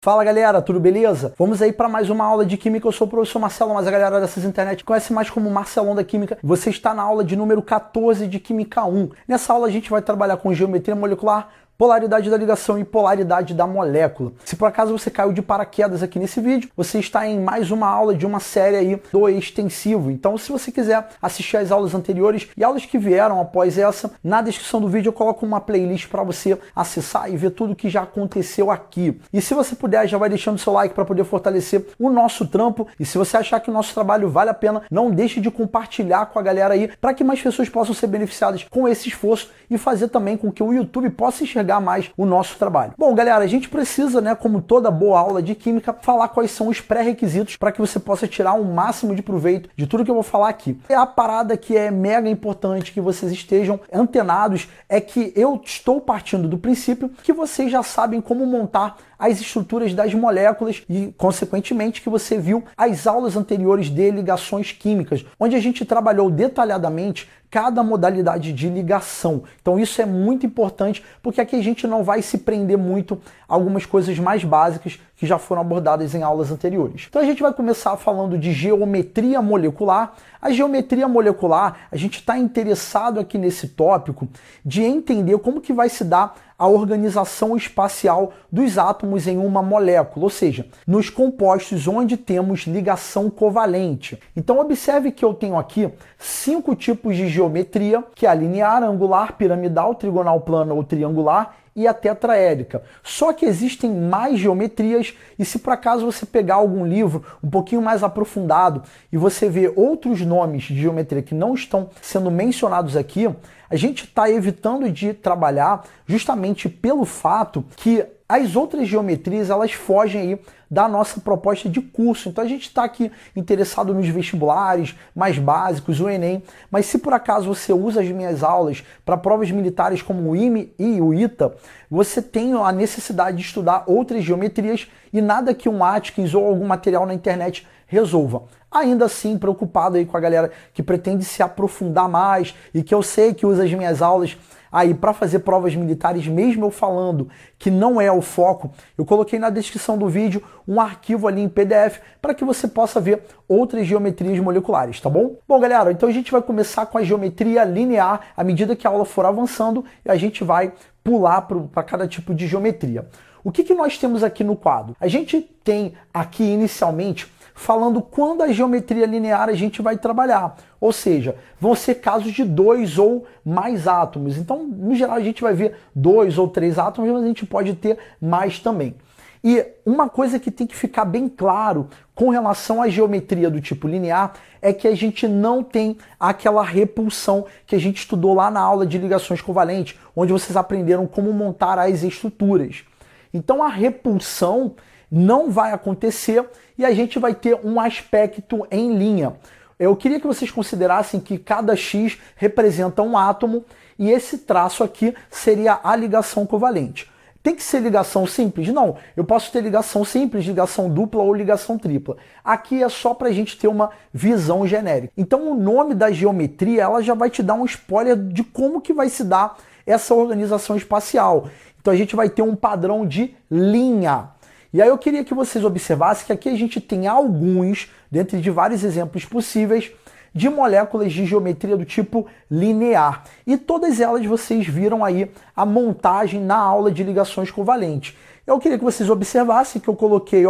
Fala galera, tudo beleza? Vamos aí para mais uma aula de Química. Eu sou o professor Marcelo, mas a galera dessas internet conhece mais como Marcelão da Química. Você está na aula de número 14 de Química 1. Nessa aula a gente vai trabalhar com geometria molecular, polaridade da ligação e polaridade da molécula. Se por acaso você caiu de paraquedas aqui nesse vídeo, você está em mais uma aula de uma série aí do extensivo. Então, se você quiser assistir as aulas anteriores e aulas que vieram após essa, na descrição do vídeo eu coloco uma playlist para você acessar e ver tudo que já aconteceu aqui. E se você puder, já vai deixando seu like para poder fortalecer o nosso trampo. E se você achar que o nosso trabalho vale a pena, não deixe de compartilhar com a galera aí, para que mais pessoas possam ser beneficiadas com esse esforço e fazer também com que o YouTube possa enxergar mais o nosso trabalho. Bom, galera, a gente precisa, né, como toda boa aula de química, falar quais são os pré-requisitos para que você possa tirar o máximo de proveito de tudo que eu vou falar aqui. É a parada que é mega importante que vocês estejam antenados, é que eu estou partindo do princípio que vocês já sabem como montar as estruturas das moléculas e, consequentemente, que você viu as aulas anteriores de ligações químicas, onde a gente trabalhou detalhadamente cada modalidade de ligação. Então isso é muito importante, porque aqui a gente não vai se prender muito a algumas coisas mais básicas que já foram abordadas em aulas anteriores. Então a gente vai começar falando de geometria molecular. A geometria molecular, a gente está interessado aqui nesse tópico de entender como que vai se dar a organização espacial dos átomos em uma molécula, ou seja, nos compostos onde temos ligação covalente. Então observe que eu tenho aqui 5 tipos de geometria, que é a linear, angular, piramidal, trigonal plana ou triangular, e a tetraédrica. Só que existem mais geometrias, e se por acaso você pegar algum livro um pouquinho mais aprofundado e você vê outros nomes de geometria que não estão sendo mencionados aqui, a gente está evitando de trabalhar justamente pelo fato que as outras geometrias elas fogem aí da nossa proposta de curso. Então a gente está aqui interessado nos vestibulares mais básicos, o Enem, mas se por acaso você usa as minhas aulas para provas militares como o IME e o ITA, você tem a necessidade de estudar outras geometrias e nada que um Atkins ou algum material na internet resolva. Ainda assim, preocupado aí com a galera que pretende se aprofundar mais e que eu sei que usa as minhas aulas aí para fazer provas militares, mesmo eu falando que não é o foco, eu coloquei na descrição do vídeo um arquivo ali em PDF para que você possa ver outras geometrias moleculares, tá bom? Bom, galera, então a gente vai começar com a geometria linear. À medida que a aula for avançando, a gente vai pular para cada tipo de geometria. O que nós temos aqui no quadro? A gente tem aqui inicialmente falando quando a geometria linear a gente vai trabalhar. Ou seja, vão ser casos de 2 ou mais átomos. Então, no geral, a gente vai ver 2 ou 3 átomos, mas a gente pode ter mais também. E uma coisa que tem que ficar bem claro com relação à geometria do tipo linear é que a gente não tem aquela repulsão que a gente estudou lá na aula de ligações covalentes, onde vocês aprenderam como montar as estruturas. Então, a repulsão não vai acontecer e a gente vai ter um aspecto em linha. Eu queria que vocês considerassem que cada X representa um átomo e esse traço aqui seria a ligação covalente. Tem que ser ligação simples? Não. Eu posso ter ligação simples, ligação dupla ou ligação tripla. Aqui é só para a gente ter uma visão genérica. Então o nome da geometria ela já vai te dar um spoiler de como que vai se dar essa organização espacial. Então a gente vai ter um padrão de linha. E aí eu queria que vocês observassem que aqui a gente tem alguns, dentre de vários exemplos possíveis, de moléculas de geometria do tipo linear. E todas elas vocês viram aí a montagem na aula de ligações covalentes. Eu queria que vocês observassem que eu coloquei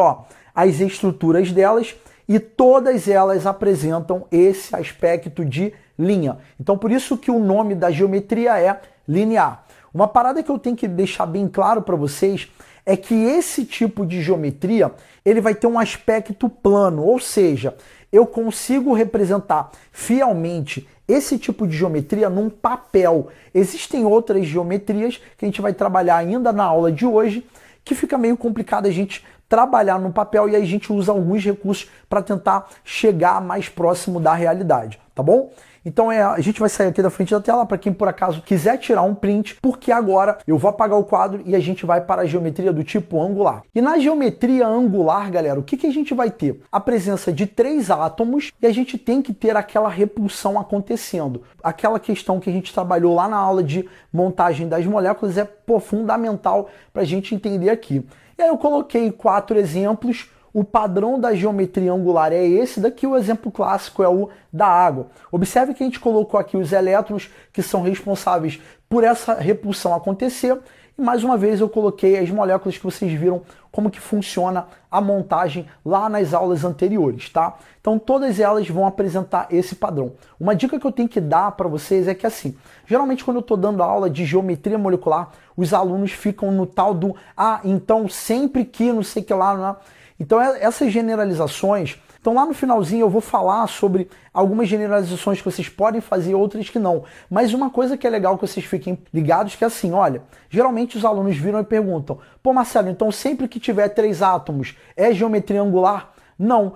as estruturas delas e todas elas apresentam esse aspecto de linha. Então por isso que o nome da geometria é linear. Uma parada que eu tenho que deixar bem claro para vocês é que esse tipo de geometria ele vai ter um aspecto plano, ou seja, eu consigo representar fielmente esse tipo de geometria num papel. Existem outras geometrias que a gente vai trabalhar ainda na aula de hoje, que fica meio complicado a gente trabalhar no papel e aí a gente usa alguns recursos para tentar chegar mais próximo da realidade, tá bom? Então a gente vai sair aqui da frente da tela para quem por acaso quiser tirar um print, porque agora eu vou apagar o quadro e a gente vai para a geometria do tipo angular. E na geometria angular, galera, o que a gente vai ter? A presença de 3 átomos e a gente tem que ter aquela repulsão acontecendo. Aquela questão que a gente trabalhou lá na aula de montagem das moléculas é fundamental para a gente entender aqui. E aí eu coloquei 4 exemplos. O padrão da geometria angular é esse daqui, o exemplo clássico é o da água. Observe que a gente colocou aqui os elétrons que são responsáveis por essa repulsão acontecer. E mais uma vez eu coloquei as moléculas que vocês viram como que funciona a montagem lá nas aulas anteriores, tá? Então todas elas vão apresentar esse padrão. Uma dica que eu tenho que dar para vocês é que assim, geralmente quando eu estou dando aula de geometria molecular, os alunos ficam no tal do então sempre que não sei o que lá, né? Então essas generalizações, então lá no finalzinho eu vou falar sobre algumas generalizações que vocês podem fazer e outras que não. Mas uma coisa que é legal que vocês fiquem ligados que é assim, olha, geralmente os alunos viram e perguntam, pô Marcelo, então sempre que tiver 3 átomos é geometria angular? Não,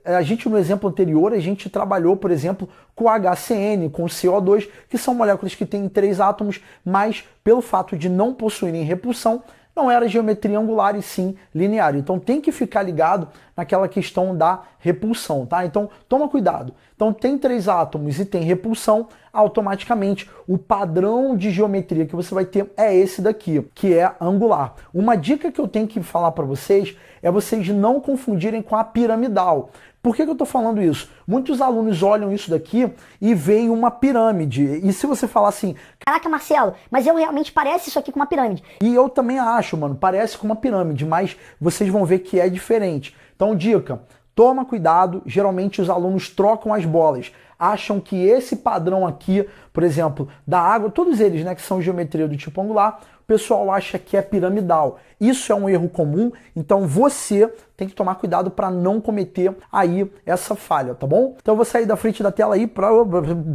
a gente no exemplo anterior, a gente trabalhou, por exemplo, com HCN, com CO2, que são moléculas que têm 3 átomos, mas pelo fato de não possuírem repulsão, não era geometria angular e sim linear. Então tem que ficar ligado naquela questão da repulsão, tá? Então toma cuidado. Então tem 3 átomos e tem repulsão, automaticamente o padrão de geometria que você vai ter é esse daqui, que é angular. Uma dica que eu tenho que falar para vocês é vocês não confundirem com a piramidal. Por que eu estou falando isso? Muitos alunos olham isso daqui e veem uma pirâmide. E se você falar assim, caraca, Marcelo, mas eu realmente parece isso aqui com uma pirâmide. E eu também acho, mano, parece com uma pirâmide, mas vocês vão ver que é diferente. Então, dica, toma cuidado, geralmente os alunos trocam as bolas. Acham que esse padrão aqui, por exemplo, da água, todos eles, né, que são geometria do tipo angular, o pessoal acha que é piramidal. Isso é um erro comum, então você tem que tomar cuidado para não cometer aí essa falha, tá bom? Então eu vou sair da frente da tela aí para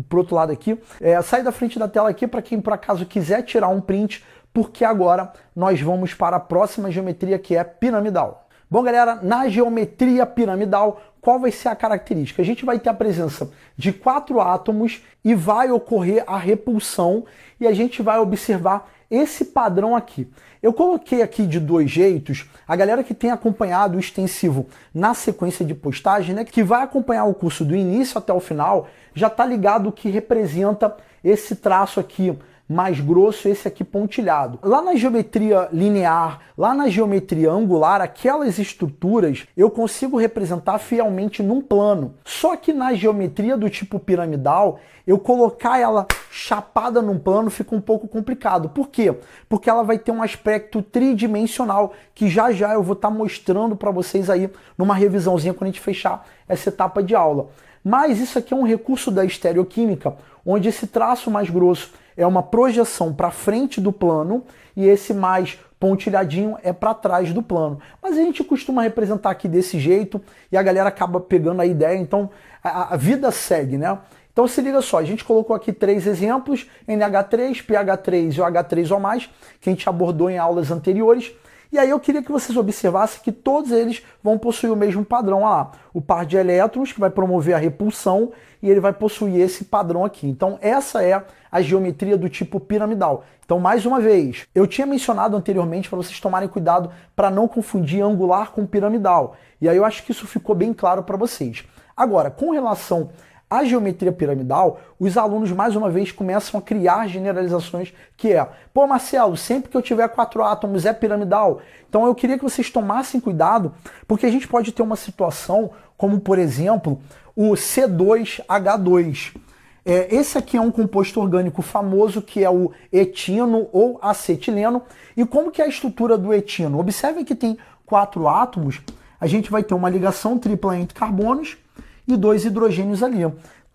pro outro lado aqui. Sair da frente da tela aqui para quem por acaso quiser tirar um print, porque agora nós vamos para a próxima geometria que é piramidal. Bom, galera, na geometria piramidal, qual vai ser a característica? A gente vai ter a presença de 4 átomos e vai ocorrer a repulsão e a gente vai observar esse padrão aqui. Eu coloquei aqui de 2 jeitos, a galera que tem acompanhado o extensivo na sequência de postagem, né, que vai acompanhar o curso do início até o final, já está ligado o que representa esse traço aqui, mais grosso, esse aqui pontilhado. Lá na geometria linear, lá na geometria angular, aquelas estruturas eu consigo representar fielmente num plano. Só que na geometria do tipo piramidal, eu colocar ela chapada num plano fica um pouco complicado. Por quê? Porque ela vai ter um aspecto tridimensional, que já já eu vou estar mostrando para vocês aí numa revisãozinha quando a gente fechar essa etapa de aula. Mas isso aqui é um recurso da estereoquímica, onde esse traço mais grosso é uma projeção para frente do plano e esse mais pontilhadinho é para trás do plano. Mas a gente costuma representar aqui desse jeito e a galera acaba pegando a ideia, então a vida segue, né? Então se liga só, a gente colocou aqui 3 exemplos, NH3, PH3 e o H3O+, que a gente abordou em aulas anteriores. E aí eu queria que vocês observassem que todos eles vão possuir o mesmo padrão. Olha lá, o par de elétrons que vai promover a repulsão e ele vai possuir esse padrão aqui. Então essa é a geometria do tipo piramidal. Então mais uma vez, eu tinha mencionado anteriormente para vocês tomarem cuidado para não confundir angular com piramidal. E aí eu acho que isso ficou bem claro para vocês. Agora, com relação a geometria piramidal, os alunos mais uma vez começam a criar generalizações que é, pô Marcelo, sempre que eu tiver 4 átomos é piramidal. Então eu queria que vocês tomassem cuidado, porque a gente pode ter uma situação como, por exemplo, o C2H2. Esse aqui é um composto orgânico famoso que é o etino ou acetileno. E como que é a estrutura do etino? Observe que tem 4 átomos, a gente vai ter uma ligação tripla entre carbonos e 2 hidrogênios ali.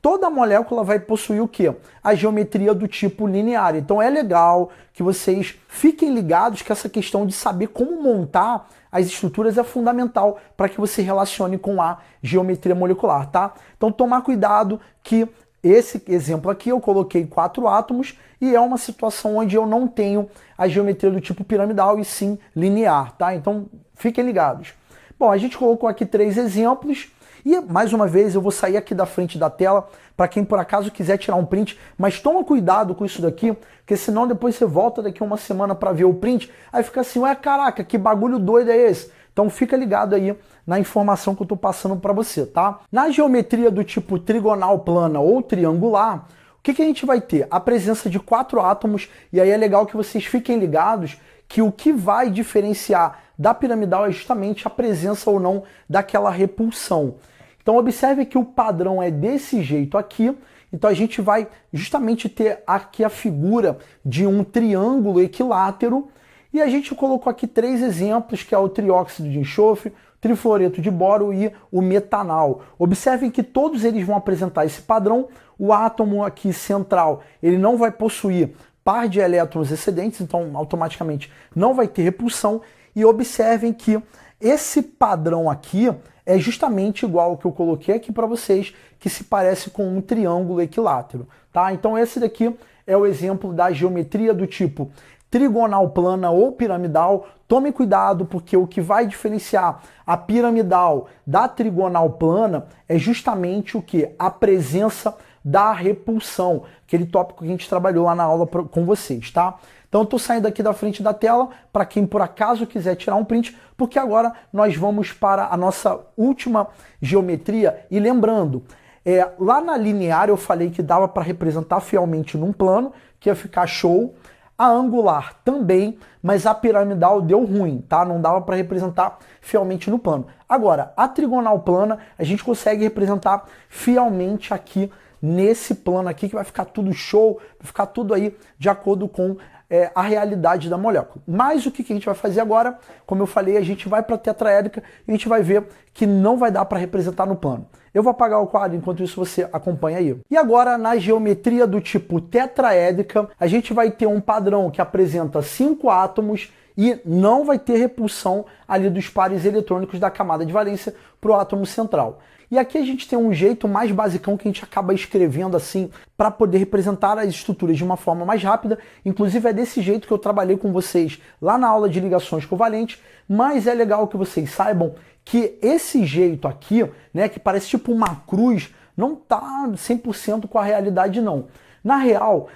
Toda molécula vai possuir o quê? A geometria do tipo linear. Então é legal que vocês fiquem ligados que essa questão de saber como montar as estruturas é fundamental para que você relacione com a geometria molecular, tá? Então tomar cuidado que esse exemplo aqui eu coloquei 4 átomos e é uma situação onde eu não tenho a geometria do tipo piramidal e sim linear, tá? Então fiquem ligados. Bom, a gente colocou aqui 3 exemplos. E, mais uma vez, eu vou sair aqui da frente da tela para quem por acaso quiser tirar um print, mas toma cuidado com isso daqui, porque senão depois você volta daqui a uma semana para ver o print, aí fica assim, ué, caraca, que bagulho doido é esse? Então fica ligado aí na informação que eu estou passando para você, tá? Na geometria do tipo trigonal plana ou triangular, o que a gente vai ter? A presença de 4 átomos, e aí é legal que vocês fiquem ligados que o que vai diferenciar da piramidal é justamente a presença ou não daquela repulsão. Então observe que o padrão é desse jeito aqui. Então a gente vai justamente ter aqui a figura de um triângulo equilátero e a gente colocou aqui 3 exemplos, que é o trióxido de enxofre, trifluoreto de boro e o metanal. Observem que todos eles vão apresentar esse padrão. O átomo aqui central, ele não vai possuir par de elétrons excedentes, então automaticamente não vai ter repulsão. E observem que esse padrão aqui é justamente igual ao que eu coloquei aqui para vocês, que se parece com um triângulo equilátero, tá? Então esse daqui é o exemplo da geometria do tipo trigonal plana ou piramidal. Tome cuidado, porque o que vai diferenciar a piramidal da trigonal plana é justamente o que? A presença da repulsão, aquele tópico que a gente trabalhou lá na aula com vocês, tá? Então eu estou saindo aqui da frente da tela para quem por acaso quiser tirar um print, porque agora nós vamos para a nossa última geometria. E lembrando, lá na linear eu falei que dava para representar fielmente num plano, que ia ficar show. A angular também, mas a piramidal deu ruim, tá? Não dava para representar fielmente no plano. Agora, a trigonal plana a gente consegue representar fielmente aqui nesse plano aqui, que vai ficar tudo show, vai ficar tudo aí de acordo com a realidade da molécula. Mas o que a gente vai fazer agora? Como eu falei, a gente vai para a tetraédrica e a gente vai ver que não vai dar para representar no plano. Eu vou apagar o quadro, enquanto isso você acompanha aí. E agora, na geometria do tipo tetraédrica, a gente vai ter um padrão que apresenta 5 átomos e não vai ter repulsão ali dos pares eletrônicos da camada de valência para o átomo central. E aqui a gente tem um jeito mais basicão que a gente acaba escrevendo assim para poder representar as estruturas de uma forma mais rápida. Inclusive é desse jeito que eu trabalhei com vocês lá na aula de ligações covalentes, mas é legal que vocês saibam que esse jeito aqui, né, que parece tipo uma cruz, não está 100% com a realidade não. Na real,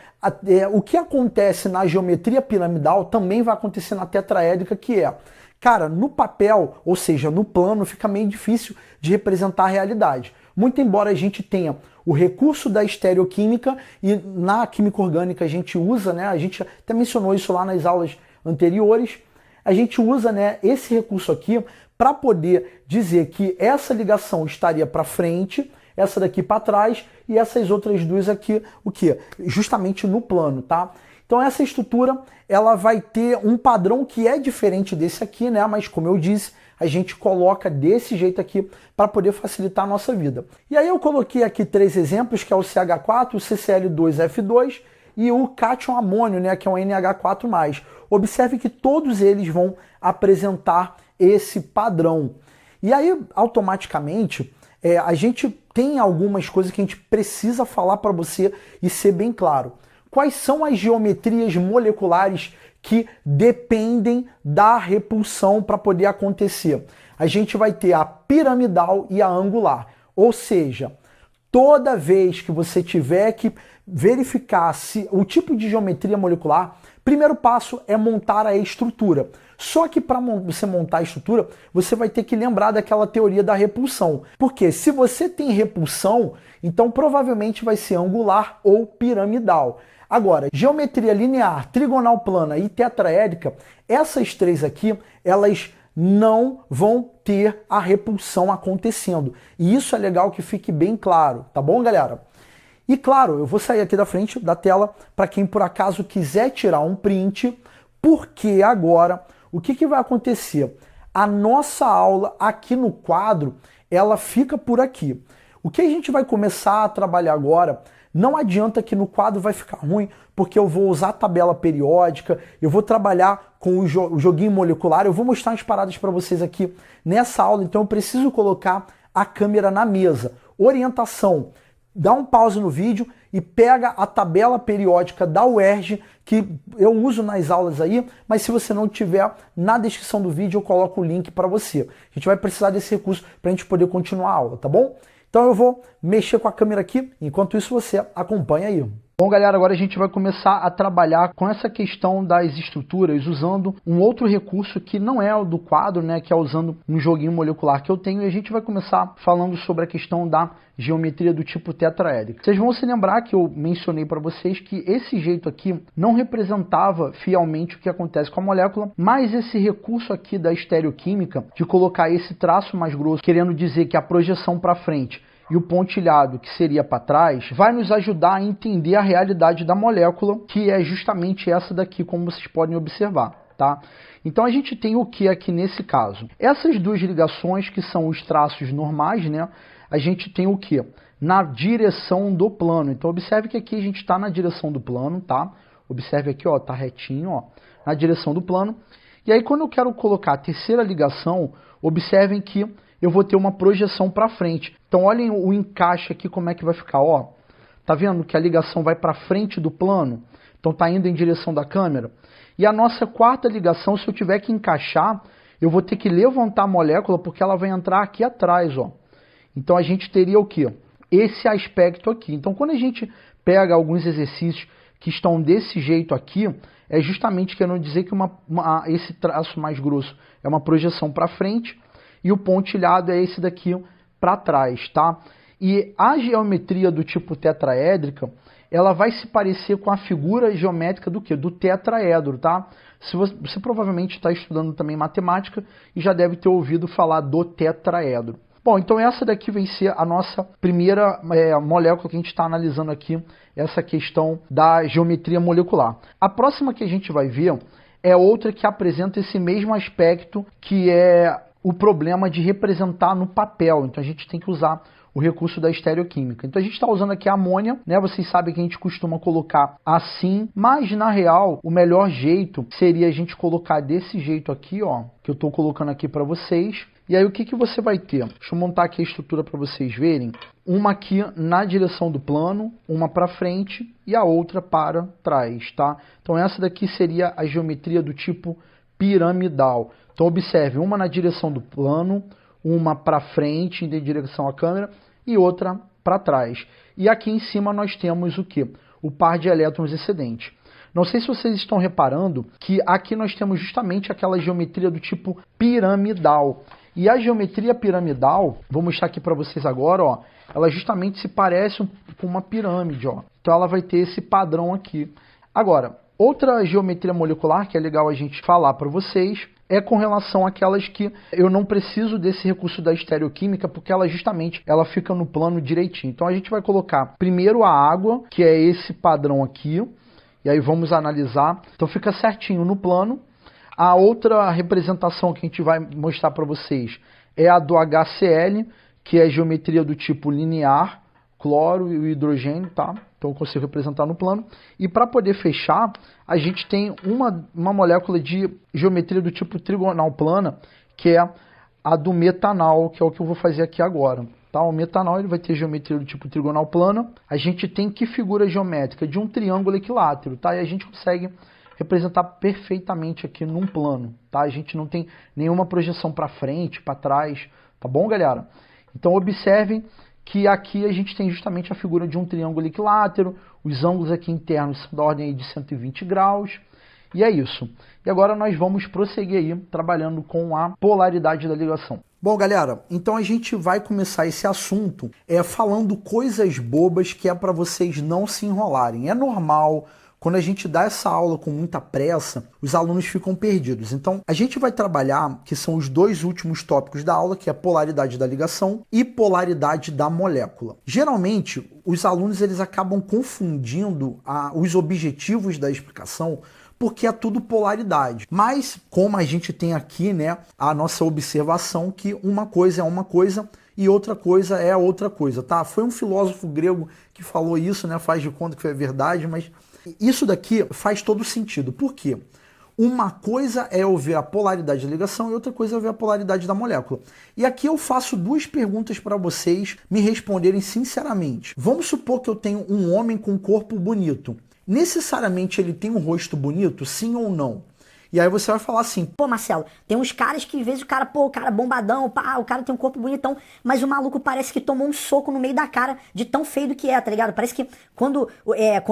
o que acontece na geometria piramidal também vai acontecer na tetraédrica, que é, cara, no papel, ou seja, no plano, fica meio difícil de representar a realidade. Muito embora a gente tenha o recurso da estereoquímica, e na química orgânica a gente usa, né, a gente até mencionou isso lá nas aulas anteriores, a gente usa, né, esse recurso aqui para poder dizer que essa ligação estaria para frente, essa daqui para trás e essas outras duas aqui, o que? Justamente no plano, tá? Então essa estrutura, ela vai ter um padrão que é diferente desse aqui, né? Mas como eu disse, a gente coloca desse jeito aqui para poder facilitar a nossa vida. E aí eu coloquei aqui 3 exemplos, que é o CH4, o CCl2F2 e o cátion amônio, né? Que é um NH4+. Observe que todos eles vão apresentar esse padrão. E aí, automaticamente, a gente tem algumas coisas que a gente precisa falar para você e ser bem claro. Quais são as geometrias moleculares que dependem da repulsão para poder acontecer? A gente vai ter a piramidal e a angular. Ou seja, toda vez que você tiver que verificar se o tipo de geometria molecular, primeiro passo é montar a estrutura. Só que para você montar a estrutura, você vai ter que lembrar daquela teoria da repulsão. Porque se você tem repulsão, então provavelmente vai ser angular ou piramidal. Agora, geometria linear, trigonal plana e tetraédrica, essas 3 aqui, elas não vão ter a repulsão acontecendo. E isso é legal que fique bem claro, tá bom, galera? E claro, eu vou sair aqui da frente da tela para quem por acaso quiser tirar um print, porque agora o que vai acontecer? A nossa aula aqui no quadro, ela fica por aqui. O que a gente vai começar a trabalhar agora, não adianta que no quadro vai ficar ruim, porque eu vou usar a tabela periódica, eu vou trabalhar com o joguinho molecular, eu vou mostrar umas paradas para vocês aqui nessa aula, então eu preciso colocar a câmera na mesa. Orientação: dá um pause no vídeo e pega a tabela periódica da UERJ, que eu uso nas aulas aí, mas se você não tiver, na descrição do vídeo eu coloco o link para você. A gente vai precisar desse recurso para a gente poder continuar a aula, tá bom? Então eu vou mexer com a câmera aqui, enquanto isso você acompanha aí. Bom, galera, agora a gente vai começar a trabalhar com essa questão das estruturas usando um outro recurso que não é o do quadro, né, que é usando um joguinho molecular que eu tenho, e a gente vai começar falando sobre a questão da geometria do tipo tetraédrico. Vocês vão se lembrar que eu mencionei para vocês que esse jeito aqui não representava fielmente o que acontece com a molécula, mas esse recurso aqui da estereoquímica, de colocar esse traço mais grosso, querendo dizer que a projeção para frente e o pontilhado, que seria para trás, vai nos ajudar a entender a realidade da molécula, que é justamente essa daqui, como vocês podem observar, tá? Então a gente tem o que aqui nesse caso? Essas duas ligações, que são os traços normais, né? A gente tem o que? Na direção do plano. Então observe que aqui a gente está na direção do plano, tá? Observe aqui, ó, tá retinho, ó, na direção do plano. E aí quando eu quero colocar a terceira ligação, observem que eu vou ter uma projeção para frente. Então olhem o encaixe aqui, como é que vai ficar, ó. Tá vendo que a ligação vai para frente do plano? Então tá indo em direção da câmera. E a nossa quarta ligação, se eu tiver que encaixar, eu vou ter que levantar a molécula porque ela vai entrar aqui atrás, ó. Então a gente teria o quê? Esse aspecto aqui. Então quando a gente pega alguns exercícios que estão desse jeito aqui, é justamente querendo dizer que esse traço mais grosso é uma projeção para frente, e o pontilhado é esse daqui para trás, tá? E a geometria do tipo tetraédrica, ela vai se parecer com a figura geométrica do quê? Do tetraedro, tá? Você provavelmente está estudando também matemática e já deve ter ouvido falar do tetraedro. Bom, então essa daqui vai ser a nossa primeira molécula que a gente está analisando aqui, essa questão da geometria molecular. A próxima que a gente vai ver é outra que apresenta esse mesmo aspecto, que é o problema de representar no papel. Então a gente tem que usar o recurso da estereoquímica. Então a gente está usando aqui a amônia, né? Vocês sabem que a gente costuma colocar assim, mas na real o melhor jeito seria a gente colocar desse jeito aqui, ó, que eu estou colocando aqui para vocês. E aí o que você vai ter? Deixa eu montar aqui a estrutura para vocês verem. Uma aqui na direção do plano, uma para frente e a outra para trás, tá? Então essa daqui seria a geometria do tipo piramidal. Então observe, uma na direção do plano, uma para frente, em direção à câmera, e outra para trás. E aqui em cima nós temos o quê? O par de elétrons excedente. Não sei se vocês estão reparando que aqui nós temos justamente aquela geometria do tipo piramidal. E a geometria piramidal, vou mostrar aqui para vocês agora, ó, ela justamente se parece com uma pirâmide, ó. Então ela vai ter esse padrão aqui. Agora, outra geometria molecular que é legal a gente falar para vocês é com relação àquelas que eu não preciso desse recurso da estereoquímica, porque ela justamente ela fica no plano direitinho. Então a gente vai colocar primeiro a água, que é esse padrão aqui, e aí vamos analisar. Então fica certinho no plano. A outra representação que a gente vai mostrar para vocês é a do HCl, que é a geometria do tipo linear, cloro e o hidrogênio, tá? Então eu consigo representar no plano. E para poder fechar, a gente tem uma molécula de geometria do tipo trigonal plana, que é a do metanal, que é o que eu vou fazer aqui agora. Tá? O metanal ele vai ter geometria do tipo trigonal plana. A gente tem que figura geométrica? De um triângulo equilátero, tá? E a gente consegue representar perfeitamente aqui num plano, tá? A gente não tem nenhuma projeção para frente, para trás, tá bom, galera? Então observem que aqui a gente tem justamente a figura de um triângulo equilátero, os ângulos aqui internos são da ordem aí de 120 graus, e é isso. E agora nós vamos prosseguir aí, trabalhando com a polaridade da ligação. Bom, galera, então a gente vai começar esse assunto falando coisas bobas que é para vocês não se enrolarem. É normal. Quando a gente dá essa aula com muita pressa, os alunos ficam perdidos. Então, a gente vai trabalhar, que são os dois últimos tópicos da aula, que é a polaridade da ligação e polaridade da molécula. Geralmente, os alunos eles acabam confundindo os objetivos da explicação, porque é tudo polaridade. Mas, como a gente tem aqui, né, a nossa observação que uma coisa é uma coisa e outra coisa é outra coisa, tá? Foi um filósofo grego que falou isso, né? Faz de conta que foi verdade, mas isso daqui faz todo sentido. Por quê? Uma coisa é eu ver a polaridade da ligação e outra coisa é eu ver a polaridade da molécula. E aqui eu faço duas perguntas para vocês me responderem sinceramente. Vamos supor que eu tenho um homem com um corpo bonito. Necessariamente ele tem um rosto bonito, sim ou não? E aí você vai falar assim, Pô, Marcelo, tem uns caras que às vezes o cara bombadão, pá, o cara tem um corpo bonitão, mas o maluco parece que tomou um soco no meio da cara de tão feio que é, tá ligado? Parece que quando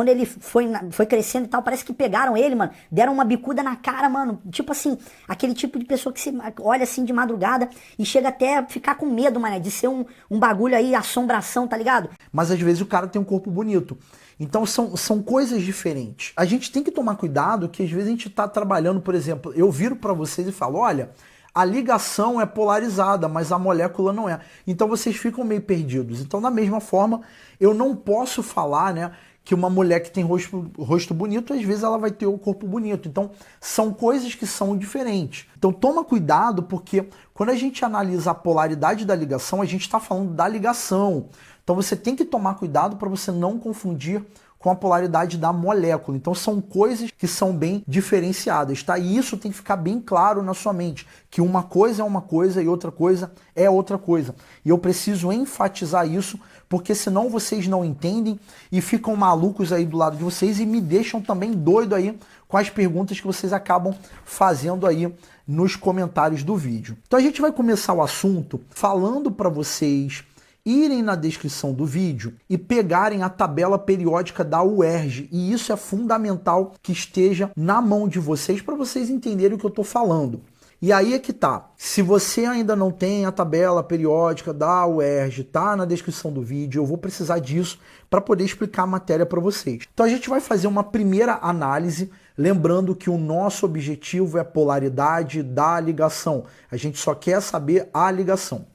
ele foi crescendo e tal, parece que pegaram ele, mano, deram uma bicuda na cara, mano. Tipo assim, aquele tipo de pessoa que se olha assim de madrugada e chega até a ficar com medo, mano, de ser um bagulho aí, assombração, tá ligado? mas às vezes o cara tem um corpo bonito. Então são coisas diferentes. A gente tem que tomar cuidado que às vezes a gente está trabalhando, por exemplo, eu viro para vocês e falo, olha, a ligação é polarizada, mas a molécula não é. Então vocês ficam meio perdidos. Então da mesma forma, eu não posso falar, né, que uma mulher que tem rosto bonito, às vezes ela vai ter o corpo bonito. Então são coisas que são diferentes. Então toma cuidado, porque quando a gente analisa a polaridade da ligação, a gente está falando da ligação. Então você tem que tomar cuidado para você não confundir com a polaridade da molécula. Então são coisas que são bem diferenciadas, tá? E isso tem que ficar bem claro na sua mente, que uma coisa é uma coisa e outra coisa é outra coisa. E eu preciso enfatizar isso, porque senão vocês não entendem e ficam malucos aí do lado de vocês e me deixam também doido aí com as perguntas que vocês acabam fazendo aí nos comentários do vídeo. Então a gente vai começar o assunto falando para vocês irem na descrição do vídeo e pegarem a tabela periódica da UERJ. E isso é fundamental que esteja na mão de vocês para vocês entenderem o que eu estou falando. E aí é que tá. Se você ainda não tem a tabela periódica da UERJ, tá na descrição do vídeo, eu vou precisar disso para poder explicar a matéria para vocês. Então a gente vai fazer uma primeira análise, lembrando que o nosso objetivo é a polaridade da ligação. A gente só quer saber a ligação.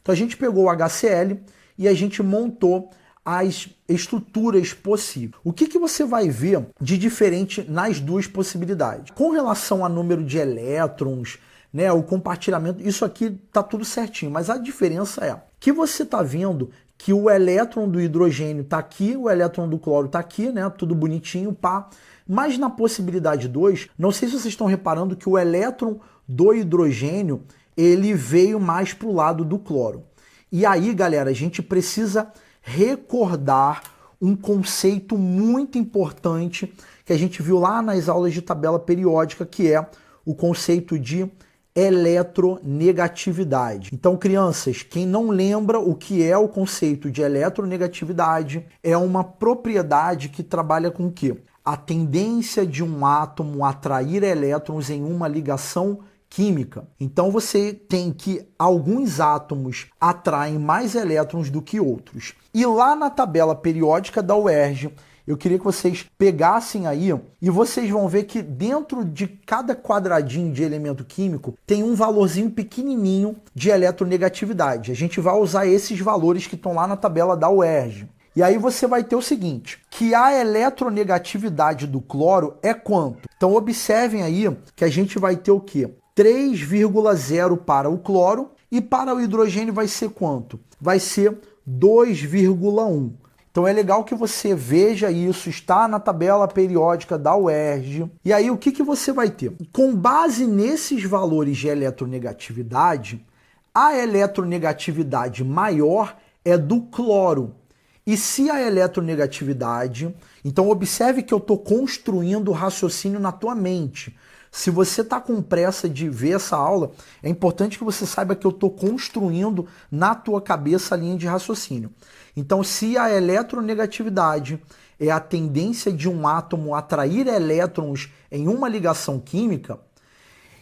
Então a gente pegou o HCl e a gente montou as estruturas possíveis. O que você vai ver de diferente nas duas possibilidades? Com relação ao número de elétrons, né, o compartilhamento, isso aqui tá tudo certinho, mas a diferença é que você tá vendo que o elétron do hidrogênio tá aqui, o elétron do cloro tá aqui, né, tudo bonitinho, pá. Mas na possibilidade 2, não sei se vocês estão reparando que o elétron do hidrogênio ele veio mais para o lado do cloro. E aí, galera, a gente precisa recordar um conceito muito importante que a gente viu lá nas aulas de tabela periódica, que é o conceito de eletronegatividade. Então, crianças, quem não lembra o que é o conceito de eletronegatividade, é uma propriedade que trabalha com o quê? A tendência de um átomo a atrair elétrons em uma ligação química. Então você tem que alguns átomos atraem mais elétrons do que outros. E lá na tabela periódica da UERJ, eu queria que vocês pegassem aí e vocês vão ver que dentro de cada quadradinho de elemento químico tem um valorzinho pequenininho de eletronegatividade. A gente vai usar esses valores que estão lá na tabela da UERJ. E aí você vai ter o seguinte, que a eletronegatividade do cloro é quanto? Então observem aí que a gente vai ter o quê? 3,0 para o cloro e para o hidrogênio vai ser quanto? Vai ser 2,1. Então é legal que você veja isso, está na tabela periódica da UERJ. E aí o que você vai ter? Com base nesses valores de eletronegatividade, a eletronegatividade maior é do cloro. E se a eletronegatividade... Então observe que eu estou construindo o raciocínio na tua mente. Se você está com pressa de ver essa aula, é importante que você saiba que eu estou construindo na tua cabeça a linha de raciocínio. Então, se a eletronegatividade é a tendência de um átomo a atrair elétrons em uma ligação química,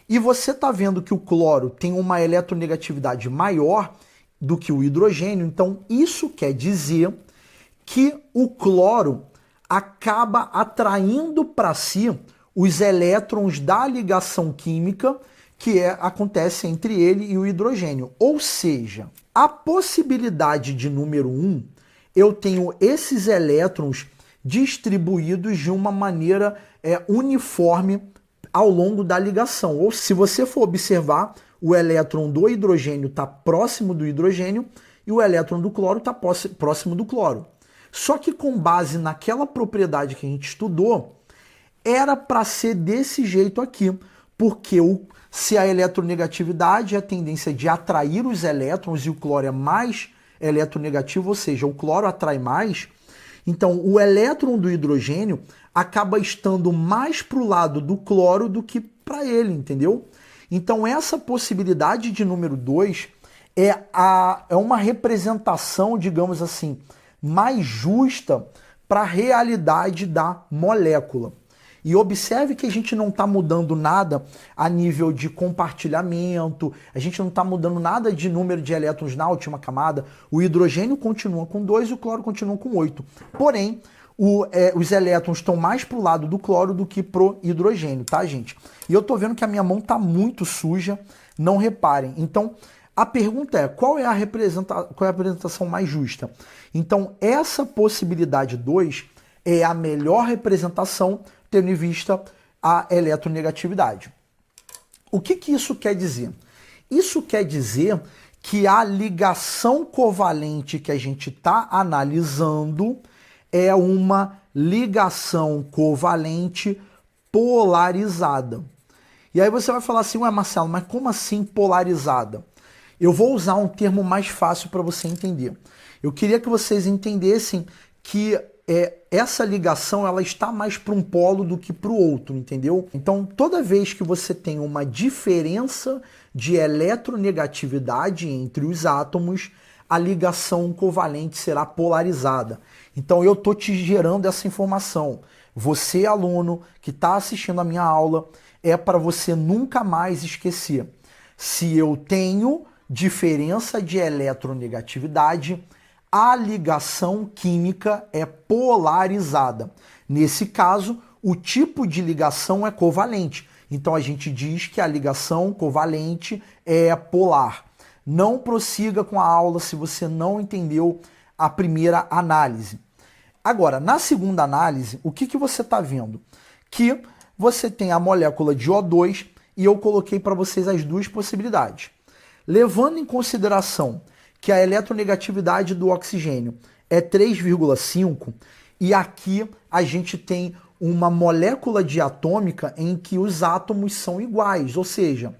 e você está vendo que o cloro tem uma eletronegatividade maior do que o hidrogênio, então isso quer dizer que o cloro acaba atraindo para si os elétrons da ligação química que acontece entre ele e o hidrogênio. Ou seja, a possibilidade de número 1, eu tenho esses elétrons distribuídos de uma maneira uniforme ao longo da ligação. Ou se você for observar, o elétron do hidrogênio está próximo do hidrogênio e o elétron do cloro está próximo do cloro. Só que com base naquela propriedade que a gente estudou, era para ser desse jeito aqui, porque se a eletronegatividade é a tendência de atrair os elétrons e o cloro é mais eletronegativo, ou seja, o cloro atrai mais, então o elétron do hidrogênio acaba estando mais para o lado do cloro do que para ele, entendeu? Então essa possibilidade de número 2 é uma representação, digamos assim, mais justa para a realidade da molécula. E observe que a gente não está mudando nada a nível de compartilhamento, a gente não está mudando nada de número de elétrons na última camada. O hidrogênio continua com 2 e o cloro continua com 8. Porém, os elétrons estão mais para o lado do cloro do que pro hidrogênio, tá, gente? E eu estou vendo que a minha mão está muito suja, não reparem. Então, a pergunta é, qual é a representação mais justa? Então, essa possibilidade 2 é a melhor representação, tendo em vista a eletronegatividade. O que isso quer dizer? Isso quer dizer que a ligação covalente que a gente está analisando é uma ligação covalente polarizada. E aí você vai falar assim, ué Marcelo, mas como assim polarizada? Eu vou usar um termo mais fácil para você entender. Eu queria que vocês entendessem que essa ligação ela está mais para um polo do que para o outro, entendeu? Então, toda vez que você tem uma diferença de eletronegatividade entre os átomos, a ligação covalente será polarizada. Então, eu estou te gerando essa informação. Você, aluno, que está assistindo a minha aula, é para você nunca mais esquecer. Se eu tenho diferença de eletronegatividade, a ligação química é polarizada. Nesse caso, o tipo de ligação é covalente. Então a gente diz que a ligação covalente é polar. Não prossiga com a aula se você não entendeu a primeira análise. Agora, na segunda análise, o que você está vendo? Que você tem a molécula de O2 e eu coloquei para vocês as duas possibilidades. Levando em consideração que a eletronegatividade do oxigênio é 3,5 e aqui a gente tem uma molécula diatômica em que os átomos são iguais, ou seja,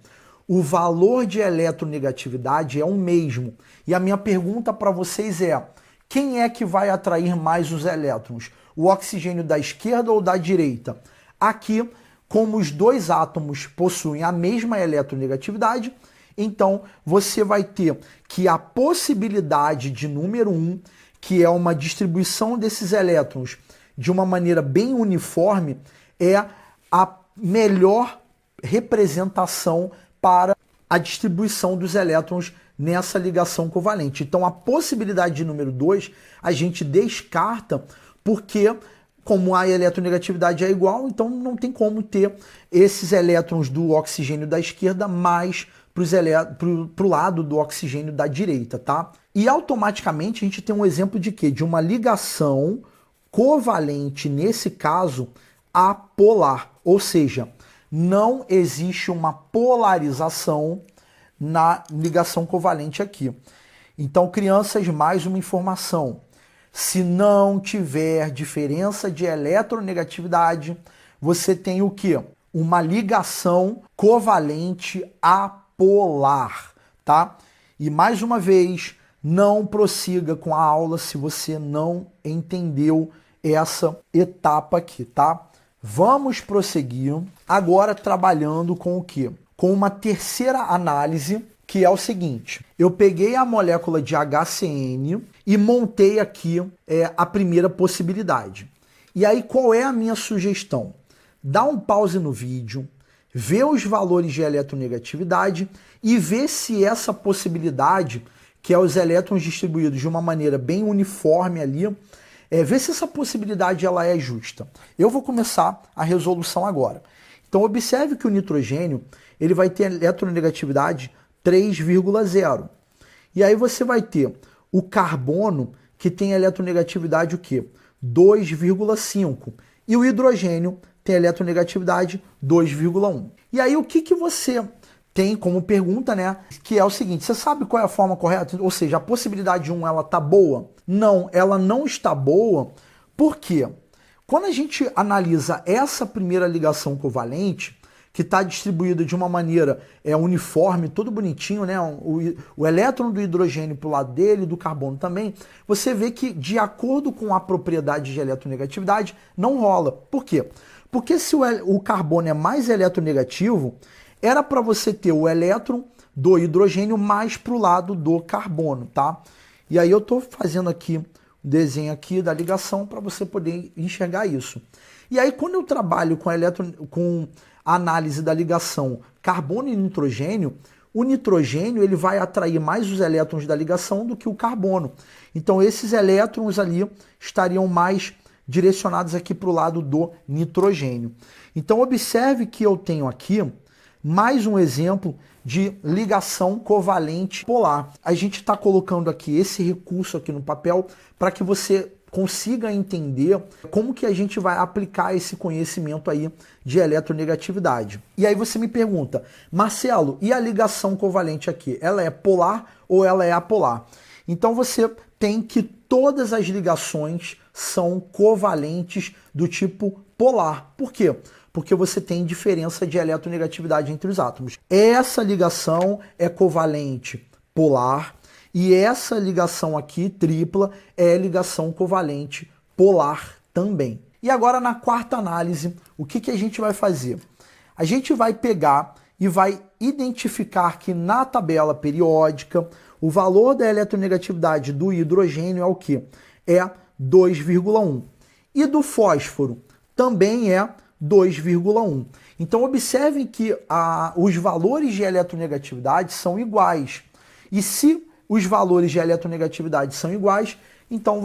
o valor de eletronegatividade é o mesmo. E a minha pergunta para vocês é, quem é que vai atrair mais os elétrons? O oxigênio da esquerda ou da direita? Aqui, como os dois átomos possuem a mesma eletronegatividade, então você vai ter que a possibilidade de número 1, que é uma distribuição desses elétrons de uma maneira bem uniforme, é a melhor representação para a distribuição dos elétrons nessa ligação covalente. Então a possibilidade de número 2 a gente descarta porque como a eletronegatividade é igual, então não tem como ter esses elétrons do oxigênio da esquerda mais para o lado do oxigênio da direita, tá? E automaticamente a gente tem um exemplo de quê? De uma ligação covalente, nesse caso, apolar. Ou seja, não existe uma polarização na ligação covalente aqui. Então, crianças, mais uma informação. Se não tiver diferença de eletronegatividade, você tem o quê? Uma ligação covalente apolar, tá? E mais uma vez, não prossiga com a aula se você não entendeu essa etapa aqui, tá? Vamos prosseguir agora trabalhando com o quê? Com uma terceira análise, que é o seguinte. Eu peguei a molécula de HCN e montei aqui a primeira possibilidade. E aí, qual é a minha sugestão? Dá um pause no vídeo, vê os valores de eletronegatividade e vê se essa possibilidade, que é os elétrons distribuídos de uma maneira bem uniforme ali, vê se essa possibilidade ela é justa. Eu vou começar a resolução agora. Então observe que o nitrogênio ele vai ter eletronegatividade 3,0. E aí você vai ter o carbono que tem eletronegatividade o quê? 2,5. E o hidrogênio tem eletronegatividade 2,1. E aí o que você tem como pergunta, né? Que é o seguinte, você sabe qual é a forma correta? Ou seja, a possibilidade 1, ela tá boa? Não, ela não está boa. Por quê? Quando a gente analisa essa primeira ligação covalente, que está distribuída de uma maneira uniforme, tudo bonitinho, né? O elétron do hidrogênio para o lado dele, do carbono também, você vê que de acordo com a propriedade de eletronegatividade, não rola. Por quê? Porque se o carbono é mais eletronegativo, era para você ter o elétron do hidrogênio mais para o lado do carbono, tá? E aí eu estou fazendo aqui um desenho aqui da ligação para você poder enxergar isso. E aí quando eu trabalho com a análise da ligação carbono e nitrogênio, o nitrogênio ele vai atrair mais os elétrons da ligação do que o carbono. Então esses elétrons ali estariam mais direcionados aqui para o lado do nitrogênio. Então observe que eu tenho aqui mais um exemplo de ligação covalente polar. A gente está colocando aqui esse recurso aqui no papel para que você consiga entender como que a gente vai aplicar esse conhecimento aí de eletronegatividade. E aí você me pergunta, Marcelo, e a ligação covalente aqui? Ela é polar ou ela é apolar? Então você tem que todas as ligações são covalentes do tipo polar. Por quê? Porque você tem diferença de eletronegatividade entre os átomos. Essa ligação é covalente polar e essa ligação aqui, tripla, é ligação covalente polar também. E agora na quarta análise, o que a gente vai fazer? A gente vai pegar e vai identificar que na tabela periódica o valor da eletronegatividade do hidrogênio é o quê? É 2,1. E do fósforo também é 2,1. Então observem que os valores de eletronegatividade são iguais. E se os valores de eletronegatividade são iguais, então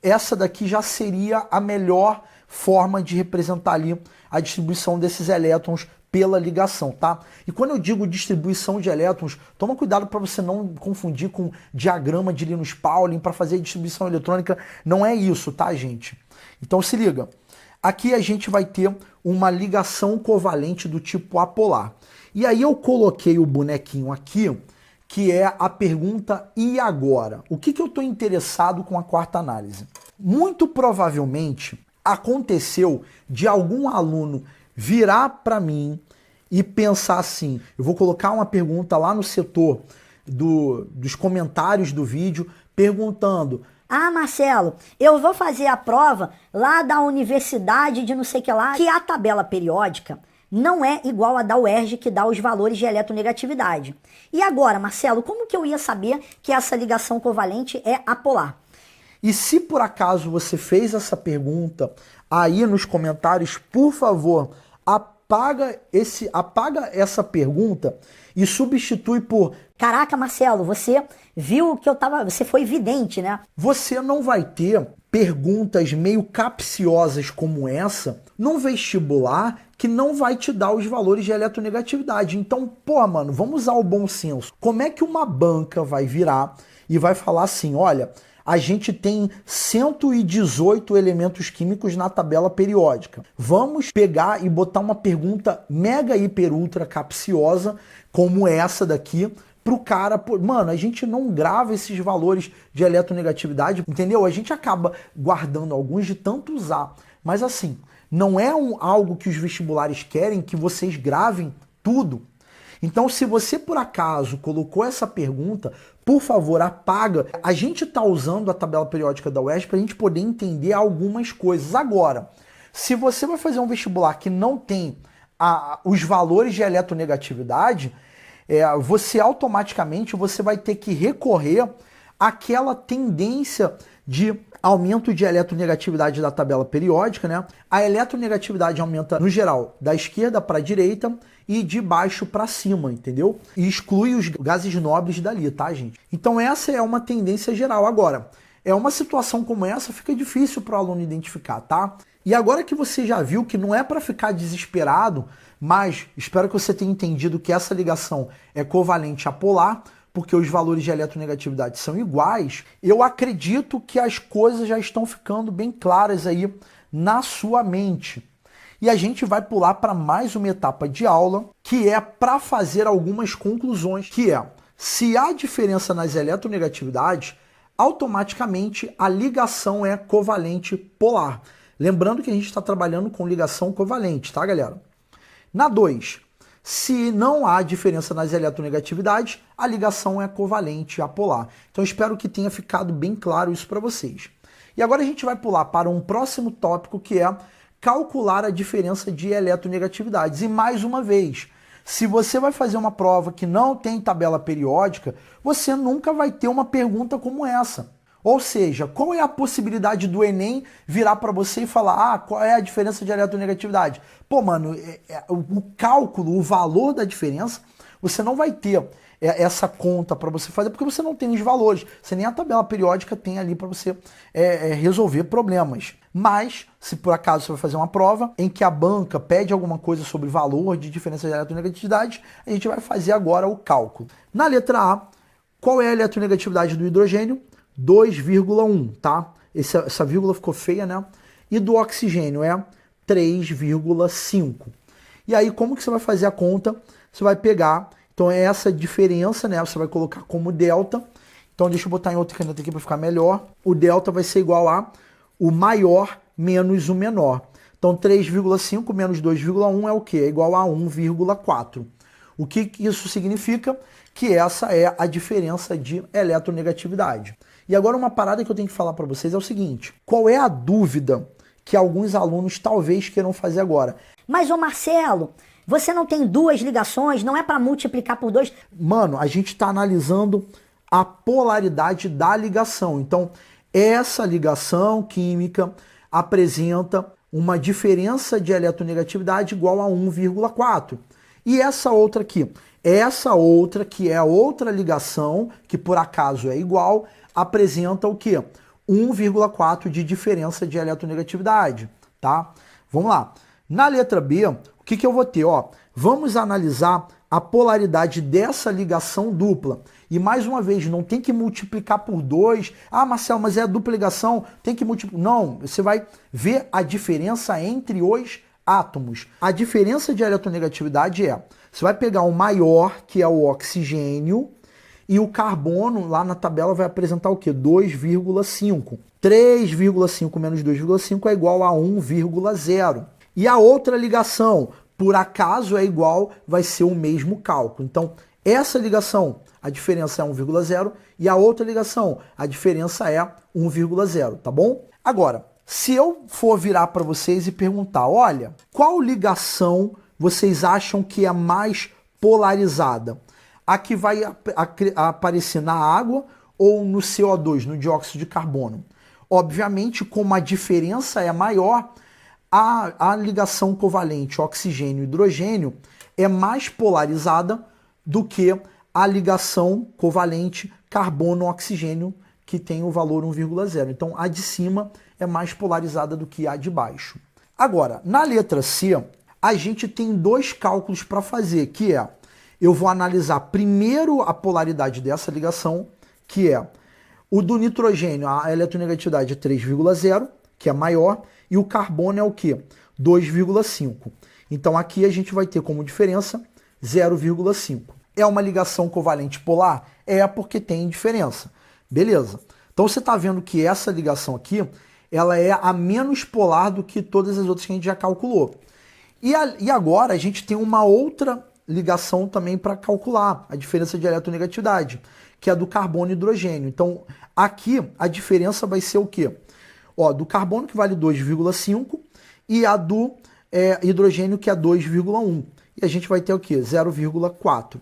essa daqui já seria a melhor forma de representar ali a distribuição desses elétrons pela ligação, tá? E quando eu digo distribuição de elétrons, toma cuidado para você não confundir com diagrama de Linus Pauling para fazer distribuição eletrônica, não é isso, tá, gente? Então se liga. Aqui a gente vai ter uma ligação covalente do tipo apolar. E aí eu coloquei o bonequinho aqui, que é a pergunta e agora? O que eu estou interessado com a quarta análise? Muito provavelmente aconteceu de algum aluno virar para mim e pensar assim, eu vou colocar uma pergunta lá no setor dos comentários do vídeo, perguntando: ah, Marcelo, eu vou fazer a prova lá da universidade de não sei o que lá, que a tabela periódica não é igual a da UERJ, que dá os valores de eletronegatividade. E agora, Marcelo, como que eu ia saber que essa ligação covalente é apolar? E se por acaso você fez essa pergunta aí nos comentários, por favor, apaga essa pergunta e substitui por: caraca, Marcelo, você viu que você foi vidente, né? Você não vai ter perguntas meio capciosas como essa num vestibular que não vai te dar os valores de eletronegatividade. Então, pô, mano, vamos usar o bom senso. Como é que uma banca vai virar e vai falar assim: olha, a gente tem 118 elementos químicos na tabela periódica. Vamos pegar e botar uma pergunta mega, hiper, ultra capciosa como essa daqui pro cara. Mano, a gente não grava esses valores de eletronegatividade, entendeu? A gente acaba guardando alguns de tanto usar. Mas assim, não é algo que os vestibulares querem que vocês gravem tudo. Então, se você por acaso colocou essa pergunta, por favor, apaga. A gente está usando a tabela periódica da UERJ para a gente poder entender algumas coisas. Agora, se você vai fazer um vestibular que não tem os valores de eletronegatividade, você automaticamente vai ter que recorrer àquela tendência de aumento de eletronegatividade da tabela periódica, né? A eletronegatividade aumenta, no geral, da esquerda para a direita e de baixo para cima, entendeu? E exclui os gases nobres dali, tá, gente? Então essa é uma tendência geral. Agora, uma situação como essa fica difícil para o aluno identificar, tá? E agora que você já viu que não é para ficar desesperado, mas espero que você tenha entendido que essa ligação é covalente apolar, porque os valores de eletronegatividade são iguais, eu acredito que as coisas já estão ficando bem claras aí na sua mente. E a gente vai pular para mais uma etapa de aula, que é para fazer algumas conclusões, que é: se há diferença nas eletronegatividades, automaticamente a ligação é covalente polar. Lembrando que a gente está trabalhando com ligação covalente, tá, galera? Na 2, se não há diferença nas eletronegatividades, a ligação é covalente apolar. Então espero que tenha ficado bem claro isso para vocês. E agora a gente vai pular para um próximo tópico, que é calcular a diferença de eletronegatividades. E mais uma vez, se você vai fazer uma prova que não tem tabela periódica, você nunca vai ter uma pergunta como essa. Ou seja, qual é a possibilidade do Enem virar para você e falar, qual é a diferença de eletronegatividade? Pô, mano, o cálculo, o valor da diferença, você não vai ter essa conta para você fazer, porque você não tem os valores. Você nem a tabela periódica tem ali para você resolver problemas. Mas, se por acaso você vai fazer uma prova em que a banca pede alguma coisa sobre valor de diferença de eletronegatividade, a gente vai fazer agora o cálculo. Na letra A, qual é a eletronegatividade do hidrogênio? 2,1, tá? Essa vírgula ficou feia, né? E do oxigênio é 3,5. E aí, como que você vai fazer a conta? Você vai pegar, então é essa diferença, né? Você vai colocar como delta. Então deixa eu botar em outra caneta aqui para ficar melhor. O delta vai ser igual a o maior menos o menor. Então 3,5 menos 2,1 é o quê? É igual a 1,4. O que isso significa? Que essa é a diferença de eletronegatividade. E agora uma parada que eu tenho que falar para vocês é o seguinte: qual é a dúvida que alguns alunos talvez queiram fazer agora? Mas, ô Marcelo, você não tem duas ligações, não é para multiplicar por 2? Mano, a gente está analisando a polaridade da ligação. Então, essa ligação química apresenta uma diferença de eletronegatividade igual a 1,4. E essa outra aqui, que é a outra ligação, que por acaso é igual, apresenta o quê? 1,4 de diferença de eletronegatividade, tá? Vamos lá. Na letra B, o que eu vou ter? Vamos analisar a polaridade dessa ligação dupla. E mais uma vez, não tem que multiplicar por 2. Ah, Marcelo, mas é a dupla ligação, tem que multiplicar. Não, você vai ver a diferença entre os átomos. A diferença de eletronegatividade você vai pegar o maior, que é o oxigênio, e o carbono, lá na tabela, vai apresentar o quê? 2,5. 3,5 menos 2,5 é igual a 1,0. E a outra ligação, por acaso é igual, vai ser o mesmo cálculo. Então, essa ligação, a diferença é 1,0, e a outra ligação, a diferença é 1,0, tá bom? Agora, se eu for virar para vocês e perguntar, olha, qual ligação vocês acham que é mais polarizada? A que vai aparecer na água ou no CO2, no dióxido de carbono? Obviamente, como a diferença é maior, a ligação covalente oxigênio-hidrogênio é mais polarizada do que a ligação covalente carbono-oxigênio, que tem o valor 1,0. Então, a de cima é mais polarizada do que a de baixo. Agora, na letra C, a gente tem dois cálculos para fazer, que é, eu vou analisar primeiro a polaridade dessa ligação, que é o do nitrogênio, a eletronegatividade é 3,0, que é maior, e o carbono é o quê? 2,5. Então aqui a gente vai ter como diferença 0,5. É uma ligação covalente polar? É, porque tem diferença. Beleza. Então você está vendo que essa ligação aqui, ela é a menos polar do que todas as outras que a gente já calculou. E agora a gente tem uma outra ligação também para calcular a diferença de eletronegatividade, que é a do carbono e hidrogênio. Então aqui a diferença vai ser o quê? Do carbono, que vale 2,5, e a do hidrogênio, que é 2,1. E a gente vai ter o quê? 0,4.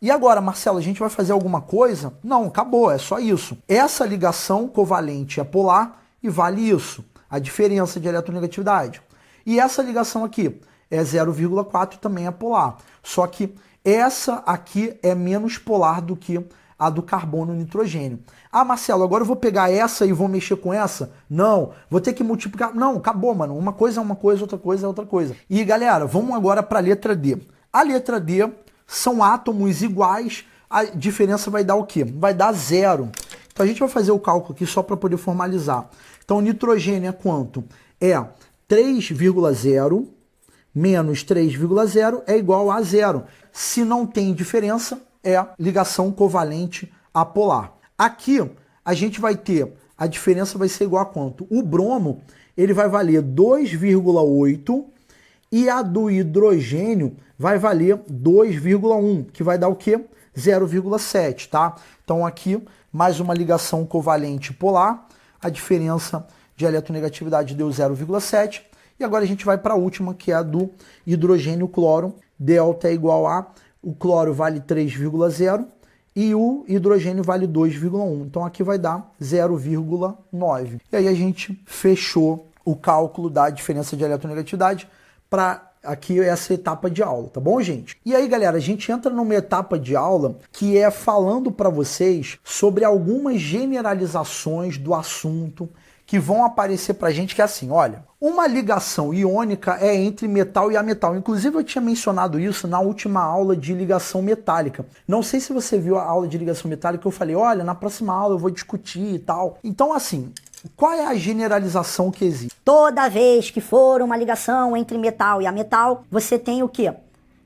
E agora, Marcelo, a gente vai fazer alguma coisa? Não, acabou, é só isso. Essa ligação covalente é polar e vale isso, a diferença de eletronegatividade. E essa ligação aqui é 0,4, também é polar. Só que essa aqui é menos polar do que a do carbono e nitrogênio. Ah, Marcelo, agora eu vou pegar essa e vou mexer com essa? Não, vou ter que multiplicar. Não, acabou, mano. Uma coisa é uma coisa, outra coisa é outra coisa. E, galera, vamos agora para a letra D. A letra D são átomos iguais, a diferença vai dar o quê? Vai dar 0. Então a gente vai fazer o cálculo aqui só para poder formalizar. Então o nitrogênio é quanto? É 3,0 menos 3,0 é igual a 0. Se não tem diferença, é ligação covalente apolar. Aqui a gente vai ter, a diferença vai ser igual a quanto? O bromo, ele vai valer 2,8 e a do hidrogênio vai valer 2,1, que vai dar o quê? 0,7, tá? Então aqui, mais uma ligação covalente polar, a diferença de eletronegatividade deu 0,7 E agora a gente vai para a última, que é a do hidrogênio cloro. Delta é igual a, o cloro vale 3,0 e o hidrogênio vale 2,1. Então aqui vai dar 0,9. E aí a gente fechou o cálculo da diferença de eletronegatividade para aqui essa etapa de aula, tá bom, gente? E aí, galera, a gente entra numa etapa de aula que é falando para vocês sobre algumas generalizações do assunto que vão aparecer pra gente, que é assim, olha, uma ligação iônica é entre metal e ametal. Inclusive eu tinha mencionado isso na última aula de ligação metálica. Não sei se você viu a aula de ligação metálica, eu falei, olha, na próxima aula eu vou discutir e tal. Então, assim, qual é a generalização que existe? Toda vez que for uma ligação entre metal e ametal, você tem o quê?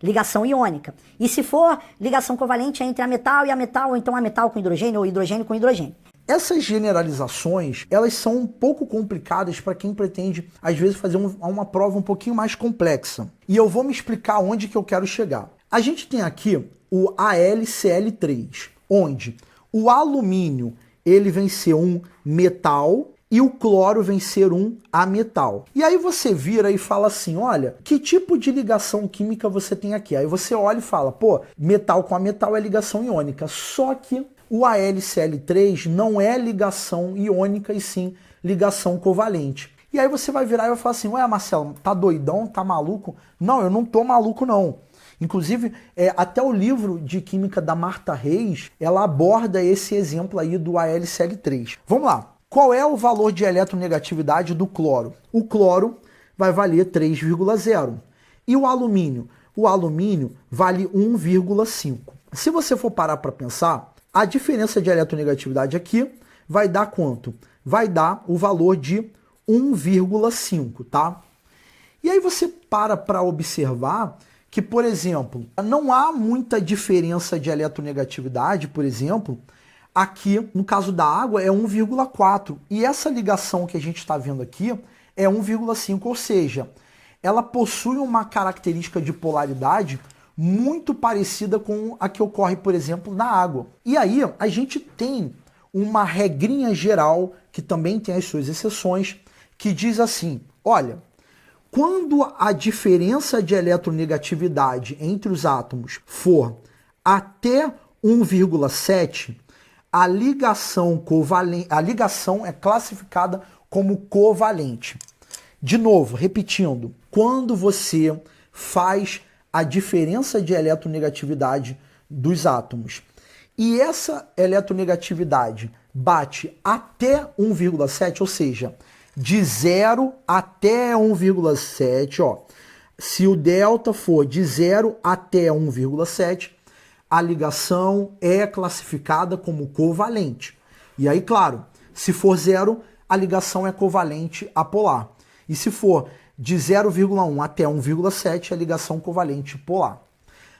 Ligação iônica. E se for ligação covalente entre ametal e ametal, ou então ametal com hidrogênio ou hidrogênio com hidrogênio. Essas generalizações, elas são um pouco complicadas para quem pretende, às vezes, fazer uma prova um pouquinho mais complexa. E eu vou me explicar onde que eu quero chegar. A gente tem aqui o AlCl3, onde o alumínio ele vem ser um metal e o cloro vem ser um ametal. E aí você vira e fala assim, olha, que tipo de ligação química você tem aqui? Aí você olha e fala, pô, metal com ametal é ligação iônica, só que o AlCl3 não é ligação iônica e sim ligação covalente. E aí você vai virar e vai falar assim, ué, Marcelo, tá doidão, tá maluco? Não, eu não tô maluco não. Inclusive, até o livro de química da Marta Reis, ela aborda esse exemplo aí do AlCl3. Vamos lá. Qual é o valor de eletronegatividade do cloro? O cloro vai valer 3,0. E o alumínio? O alumínio vale 1,5. Se você for parar para pensar, a diferença de eletronegatividade aqui vai dar quanto? Vai dar o valor de 1,5, tá? E aí você para observar que, por exemplo, não há muita diferença de eletronegatividade, por exemplo, aqui no caso da água é 1,4 e essa ligação que a gente está vendo aqui é 1,5, ou seja, ela possui uma característica de polaridade muito parecida com a que ocorre, por exemplo, na água. E aí a gente tem uma regrinha geral, que também tem as suas exceções, que diz assim, olha, quando a diferença de eletronegatividade entre os átomos for até 1,7, a ligação é classificada como covalente. De novo, repetindo, quando você faz a diferença de eletronegatividade dos átomos e essa eletronegatividade bate até 1,7, ou seja, de 0 até 1,7, ó, se o delta for de 0 até 1,7, a ligação é classificada como covalente. E aí, claro, se for 0, a ligação é covalente apolar. E se for de 0,1 até 1,7, a ligação covalente polar.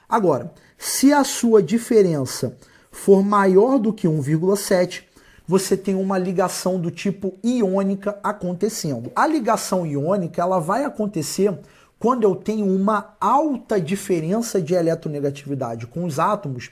Agora, se a sua diferença for maior do que 1,7, você tem uma ligação do tipo iônica acontecendo. A ligação iônica ela vai acontecer quando eu tenho uma alta diferença de eletronegatividade com os átomos,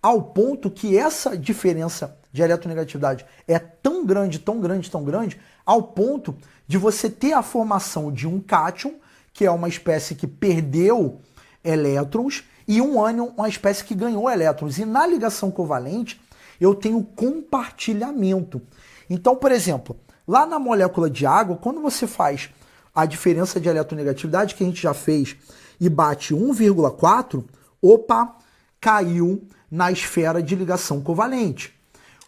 ao ponto que essa diferença de eletronegatividade é tão grande, tão grande, tão grande, ao ponto de você ter a formação de um cátion, que é uma espécie que perdeu elétrons, e um ânion, uma espécie que ganhou elétrons. E na ligação covalente, eu tenho compartilhamento. Então, por exemplo, lá na molécula de água, quando você faz a diferença de eletronegatividade que a gente já fez e bate 1,4, opa, caiu na esfera de ligação covalente.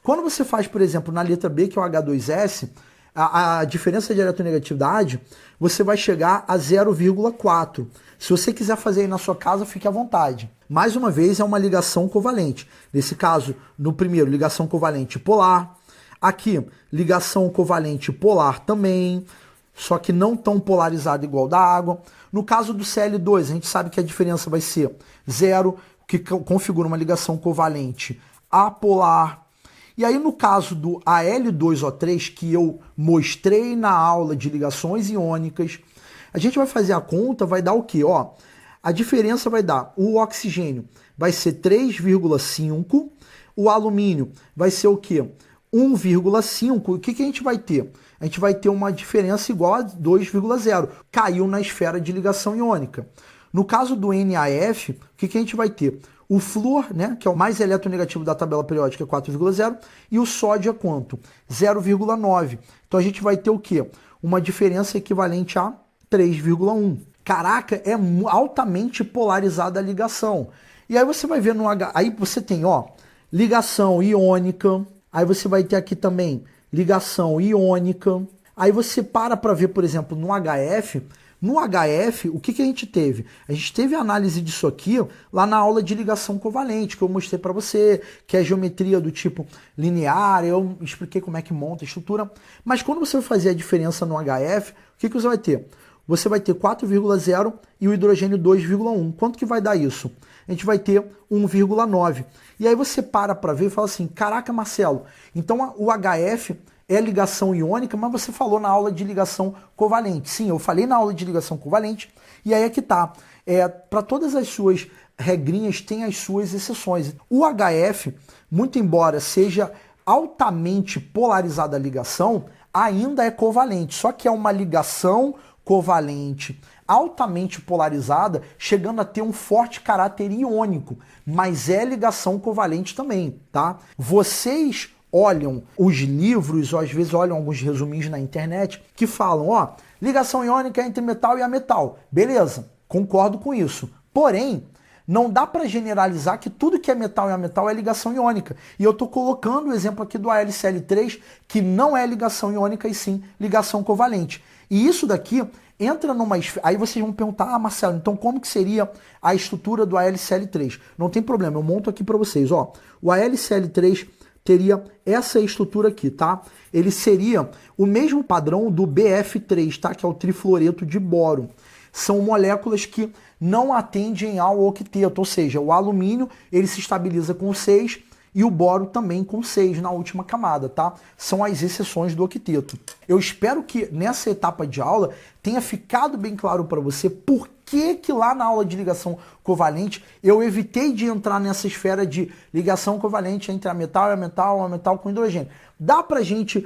Quando você faz, por exemplo, na letra B, que é o H2S, a diferença de eletronegatividade, você vai chegar a 0,4. Se você quiser fazer aí na sua casa, fique à vontade. Mais uma vez, é uma ligação covalente. Nesse caso, no primeiro, ligação covalente polar. Aqui, ligação covalente polar também, só que não tão polarizada igual da água. No caso do Cl2, a gente sabe que a diferença vai ser 0, que configura uma ligação covalente apolar. E aí, no caso do Al2O3, que eu mostrei na aula de ligações iônicas, a gente vai fazer a conta, vai dar o quê? Ó, a diferença vai dar, o oxigênio vai ser 3,5, o alumínio vai ser o quê? 1,5, o que a gente vai ter? A gente vai ter uma diferença igual a 2,0. Caiu na esfera de ligação iônica. No caso do NaF, o que a gente vai ter? O flúor, né, que é o mais eletronegativo da tabela periódica, é 4,0, e o sódio é quanto? 0,9. Então a gente vai ter o quê? Uma diferença equivalente a 3,1. Caraca, é altamente polarizada a ligação. E aí você vai ver no H, aí você tem, ó, ligação iônica, aí você vai ter aqui também ligação iônica. Aí você para ver, por exemplo, no HF. No HF, o que a gente teve? A gente teve a análise disso aqui lá na aula de ligação covalente, que eu mostrei para você, que é a geometria do tipo linear, eu expliquei como é que monta a estrutura. Mas quando você vai fazer a diferença no HF, o que você vai ter? Você vai ter 4,0 e o hidrogênio 2,1. Quanto que vai dar isso? A gente vai ter 1,9. E aí você para ver e fala assim, caraca, Marcelo, então o HF é ligação iônica, mas você falou na aula de ligação covalente. Sim, eu falei na aula de ligação covalente, e aí é que tá. Para todas as suas regrinhas, tem as suas exceções. O HF, muito embora seja altamente polarizada a ligação, ainda é covalente, só que é uma ligação covalente altamente polarizada, chegando a ter um forte caráter iônico, mas é ligação covalente também, tá? Vocês olham os livros, ou às vezes olham alguns resuminhos na internet, que falam, ó, ligação iônica entre metal e ametal. Beleza, concordo com isso. Porém, não dá para generalizar que tudo que é metal e ametal é ligação iônica. E eu estou colocando o exemplo aqui do AlCl3, que não é ligação iônica e sim ligação covalente. E isso daqui entra numa esfera. Aí vocês vão perguntar, ah, Marcelo, então como que seria a estrutura do AlCl3? Não tem problema, eu monto aqui para vocês. Ó, o AlCl3 teria essa estrutura aqui, tá? Ele seria o mesmo padrão do BF3, tá? Que é o trifluoreto de boro. São moléculas que não atendem ao octeto, ou seja, o alumínio ele se estabiliza com 6 e o boro também com 6 na última camada, tá? São as exceções do octeto. Eu espero que nessa etapa de aula tenha ficado bem claro para você por que lá na aula de ligação covalente eu evitei de entrar nessa esfera de ligação covalente entre ametal e ametal com hidrogênio. Dá pra gente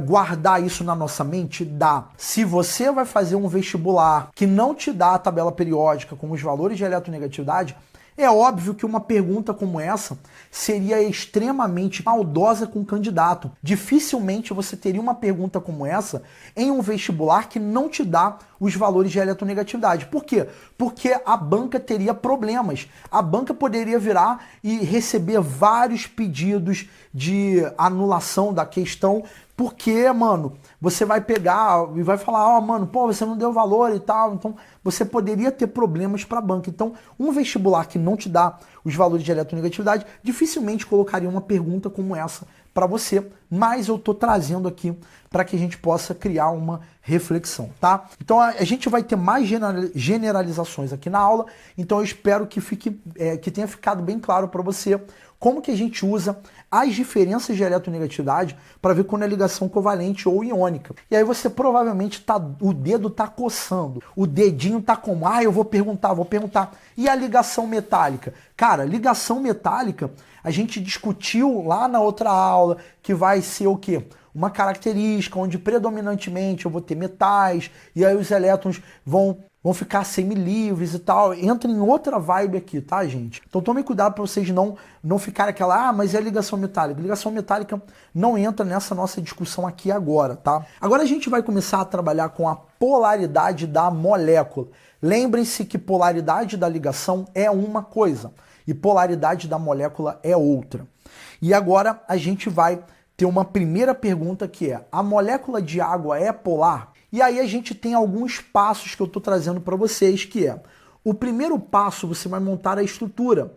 guardar isso na nossa mente? Dá. Se você vai fazer um vestibular que não te dá a tabela periódica com os valores de eletronegatividade, é óbvio que uma pergunta como essa seria extremamente maldosa com o candidato. Dificilmente você teria uma pergunta como essa em um vestibular que não te dá os valores de eletronegatividade. Por quê? Porque a banca teria problemas. A banca poderia virar e receber vários pedidos de anulação da questão, porque, mano, você vai pegar e vai falar, ó, mano, pô, você não deu valor e tal, então você poderia ter problemas para a banca. Então, um vestibular que não te dá os valores de eletronegatividade, dificilmente colocaria uma pergunta como essa para você, mas eu tô trazendo aqui para que a gente possa criar uma reflexão, tá? Então a gente vai ter mais generalizações aqui na aula, então eu espero que que tenha ficado bem claro para você como que a gente usa as diferenças de eletronegatividade para ver quando é ligação covalente ou iônica. E aí você provavelmente o dedo tá coçando, o dedinho tá como, eu vou perguntar. E a ligação metálica? Cara, ligação metálica a gente discutiu lá na outra aula, que vai ser o quê? Uma característica onde predominantemente eu vou ter metais, e aí os elétrons vão ficar semilivres e tal. Entra em outra vibe aqui, tá, gente? Então tome cuidado para vocês não ficarem aquela, mas é ligação metálica. Ligação metálica não entra nessa nossa discussão aqui agora, tá? Agora a gente vai começar a trabalhar com a polaridade da molécula. Lembrem-se que polaridade da ligação é uma coisa e polaridade da molécula é outra. E agora a gente vai ter uma primeira pergunta que é: a molécula de água é polar? E aí a gente tem alguns passos que eu estou trazendo para vocês, que é: o primeiro passo você vai montar a estrutura,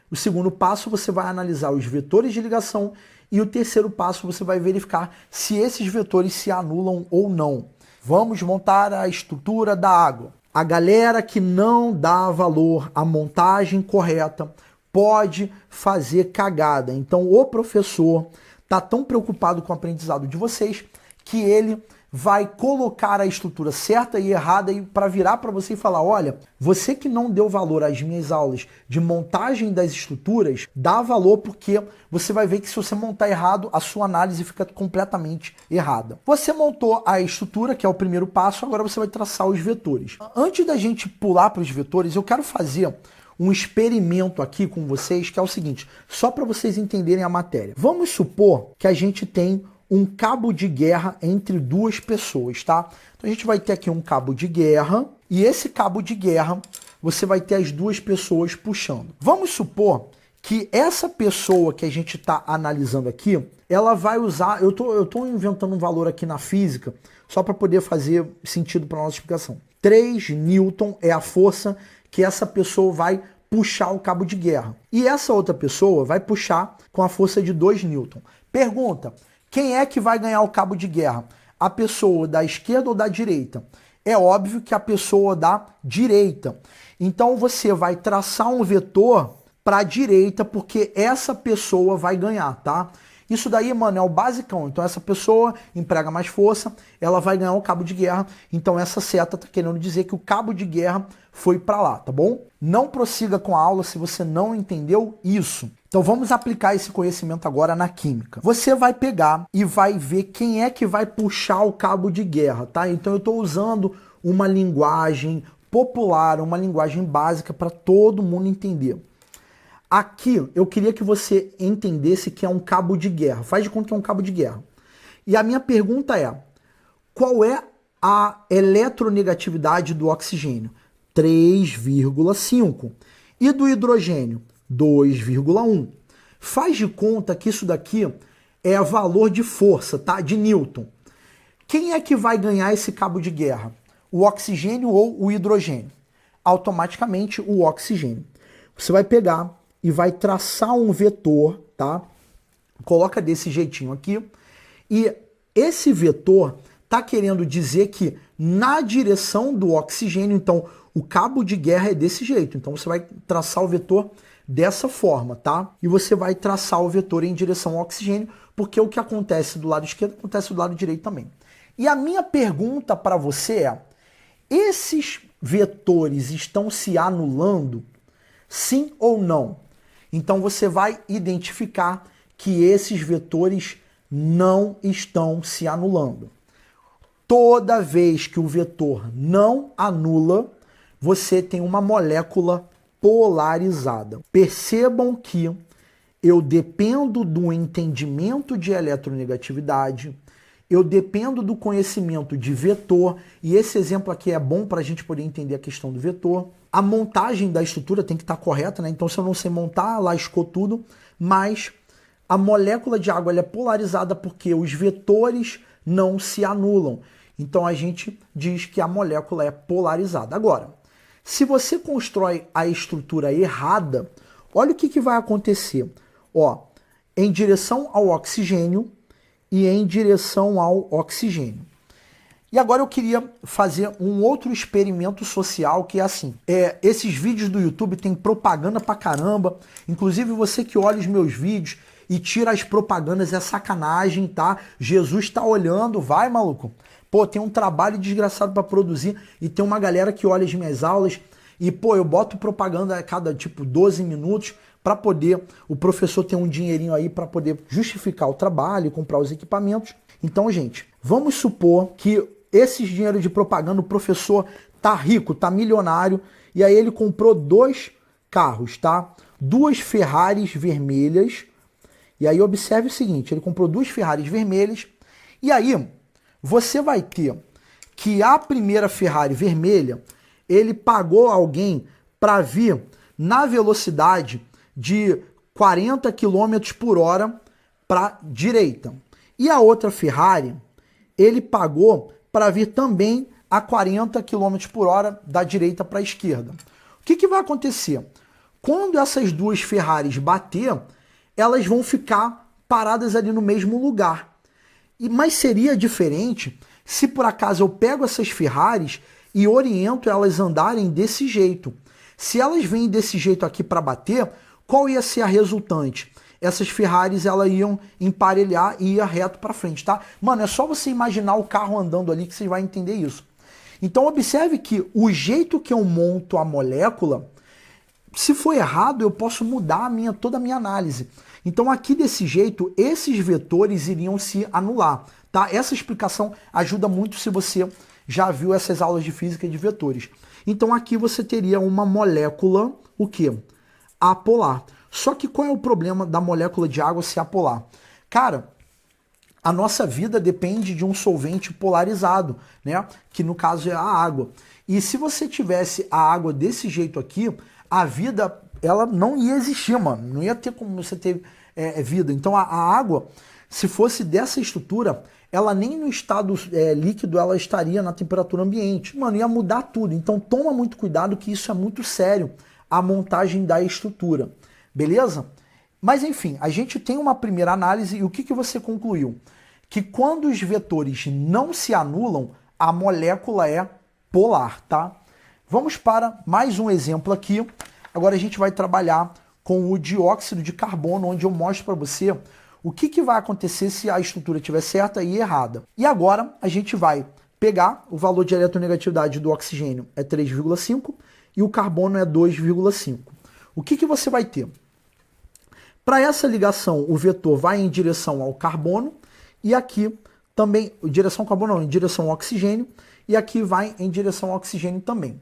o segundo passo você vai analisar os vetores de ligação e o terceiro passo você vai verificar se esses vetores se anulam ou não. Vamos montar a estrutura da água. A galera que não dá valor à montagem correta pode fazer cagada. Então o professor está tão preocupado com o aprendizado de vocês que ele vai colocar a estrutura certa e errada e para virar para você e falar, olha, você que não deu valor às minhas aulas de montagem das estruturas, dá valor porque você vai ver que se você montar errado, a sua análise fica completamente errada. Você montou a estrutura, que é o primeiro passo, agora você vai traçar os vetores. Antes da gente pular para os vetores, eu quero fazer um experimento aqui com vocês, que é o seguinte, só para vocês entenderem a matéria. Vamos supor que a gente tem um cabo de guerra entre duas pessoas, tá? Então a gente vai ter aqui um cabo de guerra e esse cabo de guerra você vai ter as duas pessoas puxando. Vamos supor que essa pessoa que a gente está analisando aqui, ela vai usar, eu tô inventando um valor aqui na física só para poder fazer sentido para nossa explicação. 3 Newton é a força que essa pessoa vai puxar o cabo de guerra. E essa outra pessoa vai puxar com a força de 2 Newton. Pergunta: quem é que vai ganhar o cabo de guerra? A pessoa da esquerda ou da direita? É óbvio que a pessoa da direita. Então você vai traçar um vetor para a direita, porque essa pessoa vai ganhar, tá? Isso daí, mano, é o basicão. Então essa pessoa emprega mais força, ela vai ganhar o cabo de guerra. Então essa seta tá querendo dizer que o cabo de guerra foi para lá, tá bom? Não prossiga com a aula se você não entendeu isso. Então vamos aplicar esse conhecimento agora na química. Você vai pegar e vai ver quem é que vai puxar o cabo de guerra, tá? Então eu estou usando uma linguagem popular, uma linguagem básica para todo mundo entender. Aqui eu queria que você entendesse que é um cabo de guerra. Faz de conta que é um cabo de guerra. E a minha pergunta é: qual é a eletronegatividade do oxigênio? 3,5. E do hidrogênio? 2,1. Faz de conta que isso daqui é valor de força, tá? De Newton. Quem é que vai ganhar esse cabo de guerra? O oxigênio ou o hidrogênio? Automaticamente o oxigênio. Você vai pegar e vai traçar um vetor, tá? Coloca desse jeitinho aqui. E esse vetor tá querendo dizer que na direção do oxigênio, então o cabo de guerra é desse jeito. Então você vai traçar o vetor dessa forma, tá? E você vai traçar o vetor em direção ao oxigênio, porque o que acontece do lado esquerdo acontece do lado direito também. E a minha pergunta para você é: esses vetores estão se anulando? Sim ou não? Então você vai identificar que esses vetores não estão se anulando. Toda vez que o vetor não anula, você tem uma molécula polarizada. Percebam que eu dependo do entendimento de eletronegatividade, eu dependo do conhecimento de vetor, e esse exemplo aqui é bom para a gente poder entender a questão do vetor. A montagem da estrutura tem que estar correta, né? Então se eu não sei montar, lascou tudo, mas a molécula de água ela é polarizada porque os vetores não se anulam. Então a gente diz que a molécula é polarizada. Agora, se você constrói a estrutura errada, olha o que vai acontecer. Ó, em direção ao oxigênio e em direção ao oxigênio. E agora eu queria fazer um outro experimento social que é assim. Esses vídeos do YouTube tem propaganda pra caramba. Inclusive você que olha os meus vídeos e tira as propagandas é sacanagem, tá? Jesus tá olhando, vai, maluco. Pô, tem um trabalho desgraçado para produzir e tem uma galera que olha as minhas aulas e, pô, eu boto propaganda a cada, 12 minutos para poder o professor ter um dinheirinho aí para poder justificar o trabalho, comprar os equipamentos. Então, gente, vamos supor que esses dinheiros de propaganda, o professor tá rico, tá milionário, e aí ele comprou 2 carros, tá? 2 Ferraris vermelhas. E aí observe o seguinte, ele comprou 2 Ferraris vermelhas, e aí você vai ter que a primeira Ferrari vermelha, ele pagou alguém para vir na velocidade de 40 km por hora para a direita. E a outra Ferrari, ele pagou para vir também a 40 km por hora da direita para a esquerda. O que vai acontecer? Quando essas 2 Ferraris bater, elas vão ficar paradas ali no mesmo lugar. Mas seria diferente se por acaso eu pego essas Ferraris e oriento elas andarem desse jeito. Se elas vêm desse jeito aqui para bater, qual ia ser a resultante? essas Ferraris elas iam emparelhar e ia reto para frente, tá? Mano, é só você imaginar o carro andando ali que você vai entender isso. Então observe que o jeito que eu monto a molécula, se for errado, eu posso mudar toda a minha análise. Então aqui desse jeito, esses vetores iriam se anular, tá? Essa explicação ajuda muito se você já viu essas aulas de física de vetores. Então aqui você teria uma molécula, o quê? Apolar. Só que qual é o problema da molécula de água ser apolar? Cara, a nossa vida depende de um solvente polarizado, né? Que no caso é a água. E se você tivesse a água desse jeito aqui, a vida ela não ia existir, mano. Não ia ter como você ter vida. Então a água, se fosse dessa estrutura, ela nem no estado líquido ela estaria na temperatura ambiente. Mano, ia mudar tudo. Então toma muito cuidado que isso é muito sério, a montagem da estrutura. Beleza? Mas enfim, a gente tem uma primeira análise e o que você concluiu? Que quando os vetores não se anulam, a molécula é polar, tá? Vamos para mais um exemplo aqui. Agora a gente vai trabalhar com o dióxido de carbono, onde eu mostro para você o que vai acontecer se a estrutura estiver certa e errada. E agora a gente vai pegar o valor de eletronegatividade do oxigênio é 3,5 e o carbono é 2,5. O que você vai ter? Para essa ligação, o vetor vai em direção ao carbono e aqui também, direção ao carbono não, em direção ao oxigênio, e aqui vai em direção ao oxigênio também.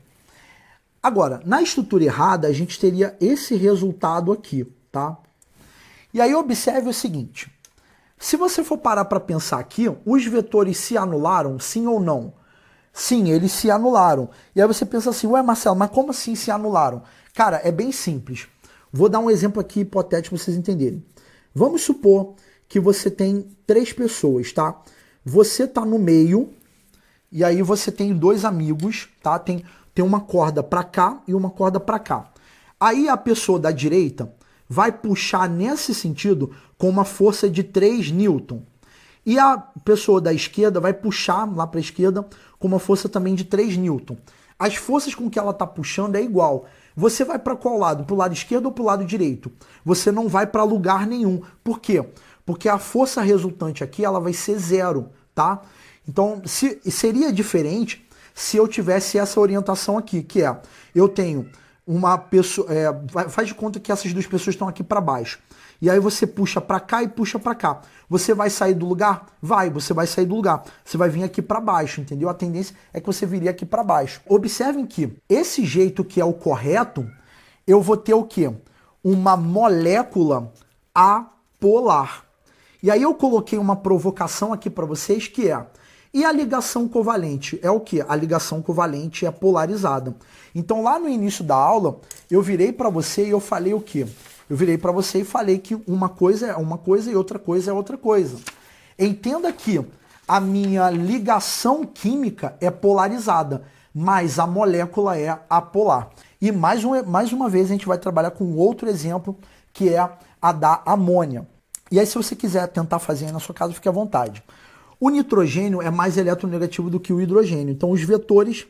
Agora, na estrutura errada, a gente teria esse resultado aqui, tá? E aí observe o seguinte, se você for parar para pensar aqui, os vetores se anularam, sim ou não? Sim, eles se anularam. E aí você pensa assim, ué Marcelo, mas como assim se anularam? Cara, é bem simples. Vou dar um exemplo aqui hipotético para vocês entenderem. Vamos supor que você tem 3 pessoas, tá? Você tá no meio e aí você tem 2 amigos, tá? Tem uma corda para cá e uma corda para cá. Aí a pessoa da direita vai puxar nesse sentido com uma força de 3 newton. E a pessoa da esquerda vai puxar lá para a esquerda com uma força também de 3 newton. As forças com que ela está puxando é igual. Você vai para qual lado? Para o lado esquerdo ou para o lado direito? Você não vai para lugar nenhum. Por quê? Porque a força resultante aqui ela vai ser 0, tá? Então seria diferente se eu tivesse essa orientação aqui, que é, eu tenho uma pessoa, faz de conta que essas 2 pessoas estão aqui para baixo. E aí você puxa para cá e puxa para cá. Você vai sair do lugar? Vai, você vai sair do lugar. Você vai vir aqui para baixo, entendeu? A tendência é que você viria aqui para baixo. Observem que esse jeito que é o correto, eu vou ter o quê? Uma molécula apolar. E aí eu coloquei uma provocação aqui para vocês que é, e a ligação covalente? É o quê? A ligação covalente é polarizada. Então lá no início da aula, eu virei para você e eu falei o quê? Eu virei para você e falei que uma coisa é uma coisa e outra coisa é outra coisa. Entenda que a minha ligação química é polarizada, mas a molécula é apolar. E mais uma vez a gente vai trabalhar com outro exemplo, que é a da amônia. E aí se você quiser tentar fazer aí na sua casa, fique à vontade. O nitrogênio é mais eletronegativo do que o hidrogênio. Então os vetores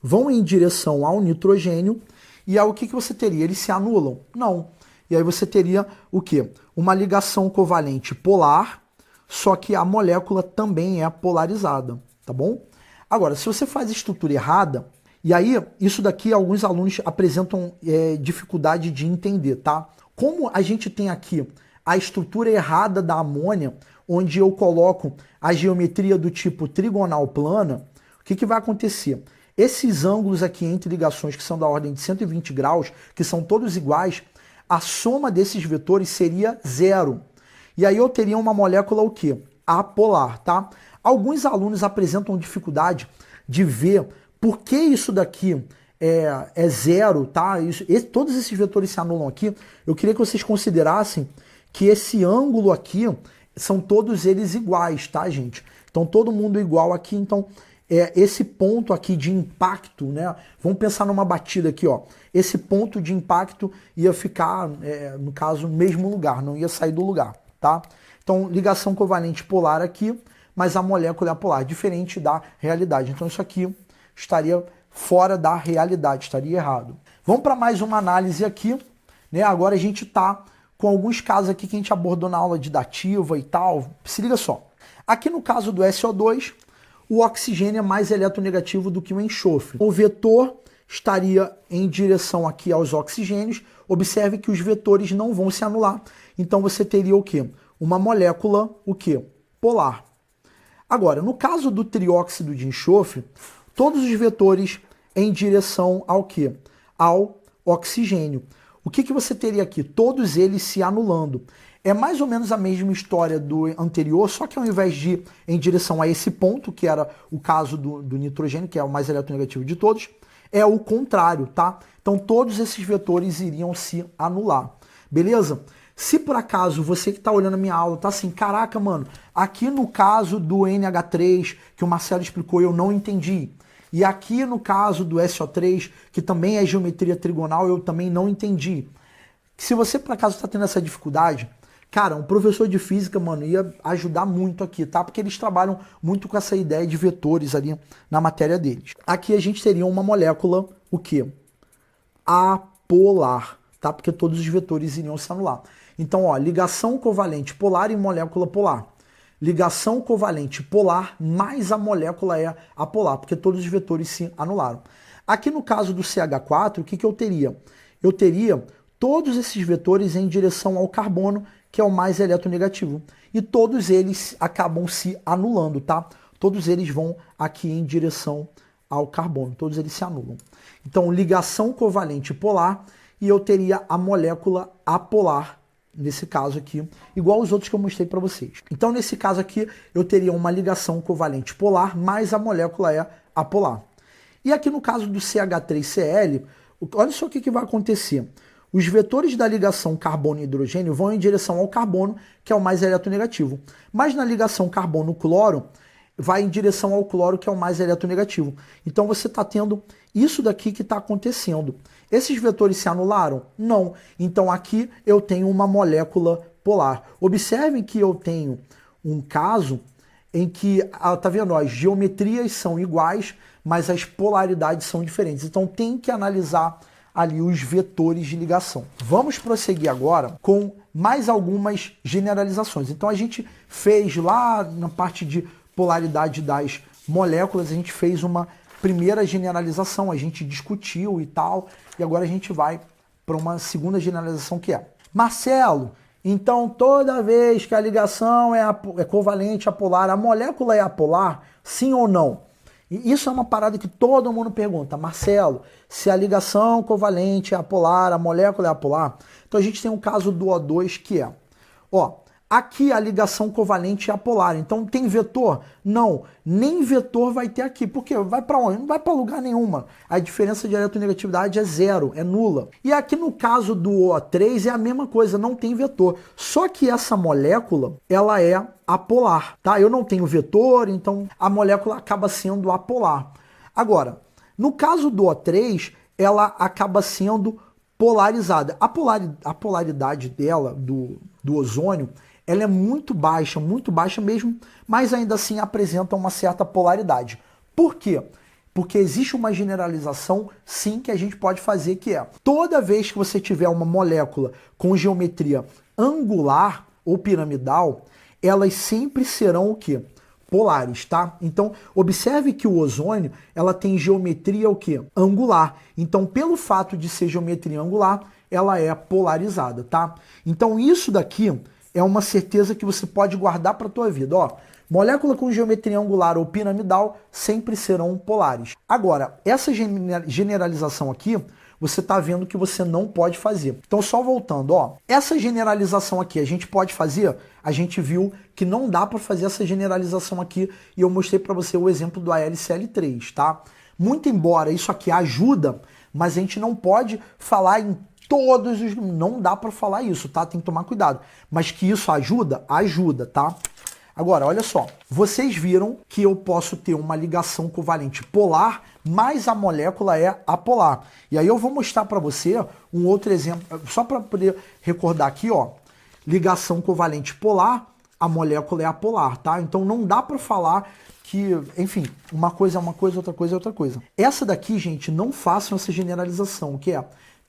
vão em direção ao nitrogênio e aí o que você teria? Eles se anulam? Não. E aí você teria o quê? Uma ligação covalente polar, só que a molécula também é polarizada, tá bom? Agora, se você faz a estrutura errada, e aí isso daqui alguns alunos apresentam dificuldade de entender, tá? Como a gente tem aqui a estrutura errada da amônia, onde eu coloco a geometria do tipo trigonal plana, o que vai acontecer? Esses ângulos aqui entre ligações que são da ordem de 120 graus, que são todos iguais, a soma desses vetores seria 0. E aí eu teria uma molécula o quê? Apolar, tá? Alguns alunos apresentam dificuldade de ver por que isso daqui é 0, tá? Todos esses vetores se anulam aqui. Eu queria que vocês considerassem que esse ângulo aqui são todos eles iguais, tá, gente? Então todo mundo igual aqui, então esse ponto aqui de impacto, né? Vamos pensar numa batida aqui, ó. Esse ponto de impacto ia ficar, no caso, no mesmo lugar, não ia sair do lugar, tá? Então, ligação covalente polar aqui, mas a molécula é polar, diferente da realidade. Então, isso aqui estaria fora da realidade, estaria errado. Vamos para mais uma análise aqui, né? Agora a gente está com alguns casos aqui que a gente abordou na aula de dativa e tal. Se liga só. Aqui no caso do SO2, o oxigênio é mais eletronegativo do que o enxofre. O vetor estaria em direção aqui aos oxigênios. Observe que os vetores não vão se anular. Então você teria o quê? Uma molécula, o quê? Polar. Agora, no caso do trióxido de enxofre, todos os vetores em direção ao quê? Ao oxigênio. O que você teria aqui? Todos eles se anulando. É mais ou menos a mesma história do anterior, só que ao invés de ir em direção a esse ponto, que era o caso do nitrogênio, que é o mais eletronegativo de todos, é o contrário, tá? Então todos esses vetores iriam se anular, beleza? Se por acaso você que está olhando a minha aula tá assim, caraca, mano, aqui no caso do NH3, que o Marcelo explicou, eu não entendi. E aqui no caso do SO3, que também é geometria trigonal, eu também não entendi. Se você por acaso está tendo essa dificuldade, cara, um professor de física, mano, ia ajudar muito aqui, tá? Porque eles trabalham muito com essa ideia de vetores ali na matéria deles. Aqui a gente teria uma molécula, o quê? Apolar, tá? Porque todos os vetores iriam se anular. Então, ó, ligação covalente polar e molécula polar. Ligação covalente polar mais a molécula é apolar, porque todos os vetores se anularam. Aqui no caso do CH4, o que eu teria? Eu teria todos esses vetores em direção ao carbono, que é o mais eletronegativo. E todos eles acabam se anulando, tá? Todos eles vão aqui em direção ao carbono, todos eles se anulam. Então, ligação covalente polar, e eu teria a molécula apolar, nesse caso aqui, igual os outros que eu mostrei para vocês. Então, nesse caso aqui, eu teria uma ligação covalente polar, mas a molécula é apolar. E aqui no caso do CH3Cl, olha só o que vai acontecer. Os vetores da ligação carbono e hidrogênio vão em direção ao carbono, que é o mais eletronegativo. Mas na ligação carbono-cloro, vai em direção ao cloro, que é o mais eletronegativo. Então você está tendo isso daqui que está acontecendo. Esses vetores se anularam? Não. Então aqui eu tenho uma molécula polar. Observem que eu tenho um caso em que, tá vendo, as geometrias são iguais, mas as polaridades são diferentes. Então tem que analisar ali os vetores de ligação. Vamos prosseguir agora com mais algumas generalizações. Então a gente fez lá na parte de polaridade das moléculas, a gente fez uma primeira generalização, a gente discutiu e tal, e agora a gente vai para uma segunda generalização que é: Marcelo, então toda vez que a ligação é covalente apolar, a molécula é apolar? Sim ou não? E isso é uma parada que todo mundo pergunta. Marcelo, se a ligação covalente é apolar, a molécula é apolar? Então a gente tem um caso do O2 que é, ó, aqui a ligação covalente é apolar, então tem vetor? Não, nem vetor vai ter aqui. Por quê? Vai para onde? Não vai para lugar nenhuma. A diferença de eletronegatividade é zero, é nula. E aqui no caso do O3 é a mesma coisa, não tem vetor. Só que essa molécula, ela é apolar, tá? Eu não tenho vetor, então a molécula acaba sendo apolar. Agora, no caso do O3, ela acaba sendo polarizada. A polaridade dela, do ozônio, ela é muito baixa mesmo, mas ainda assim apresenta uma certa polaridade. Por quê? Porque existe uma generalização, sim, que a gente pode fazer, que é: toda vez que você tiver uma molécula com geometria angular ou piramidal, elas sempre serão o quê? Polares, tá? Então, observe que o ozônio, ela tem geometria o quê? Angular. Então, pelo fato de ser geometria angular, ela é polarizada, tá? Então, isso daqui é uma certeza que você pode guardar para a tua vida, ó. Molécula com geometria angular ou piramidal sempre serão polares. Agora, essa generalização aqui, você está vendo que você não pode fazer. Então, só voltando, ó, essa generalização aqui a gente pode fazer? A gente viu que não dá para fazer essa generalização aqui e eu mostrei para você o exemplo do AlCl3, tá? Muito embora isso aqui ajuda, mas a gente não pode falar em todos os... Não dá para falar isso, tá? Tem que tomar cuidado. Mas que isso ajuda? Ajuda, tá? Agora, olha só. Vocês viram que eu posso ter uma ligação covalente polar, mas a molécula é apolar. E aí eu vou mostrar para você um outro exemplo, só para poder recordar aqui, ó. Ligação covalente polar, a molécula é apolar, tá? Então não dá para falar que, enfim, uma coisa é uma coisa, outra coisa é outra coisa. Essa daqui, gente, não façam essa generalização, que é: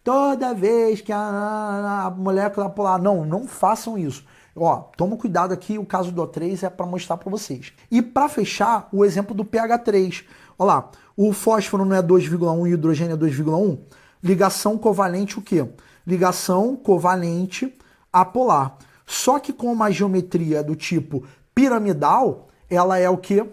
toda vez que a molécula polar. Não, não façam isso. Ó, toma cuidado aqui, o caso do O3 é para mostrar para vocês. E para fechar, o exemplo do pH3. Olha lá, o fósforo não é 2,1 e o hidrogênio é 2,1? Ligação covalente o quê? Ligação covalente apolar. Só que com uma geometria do tipo piramidal, ela é o quê?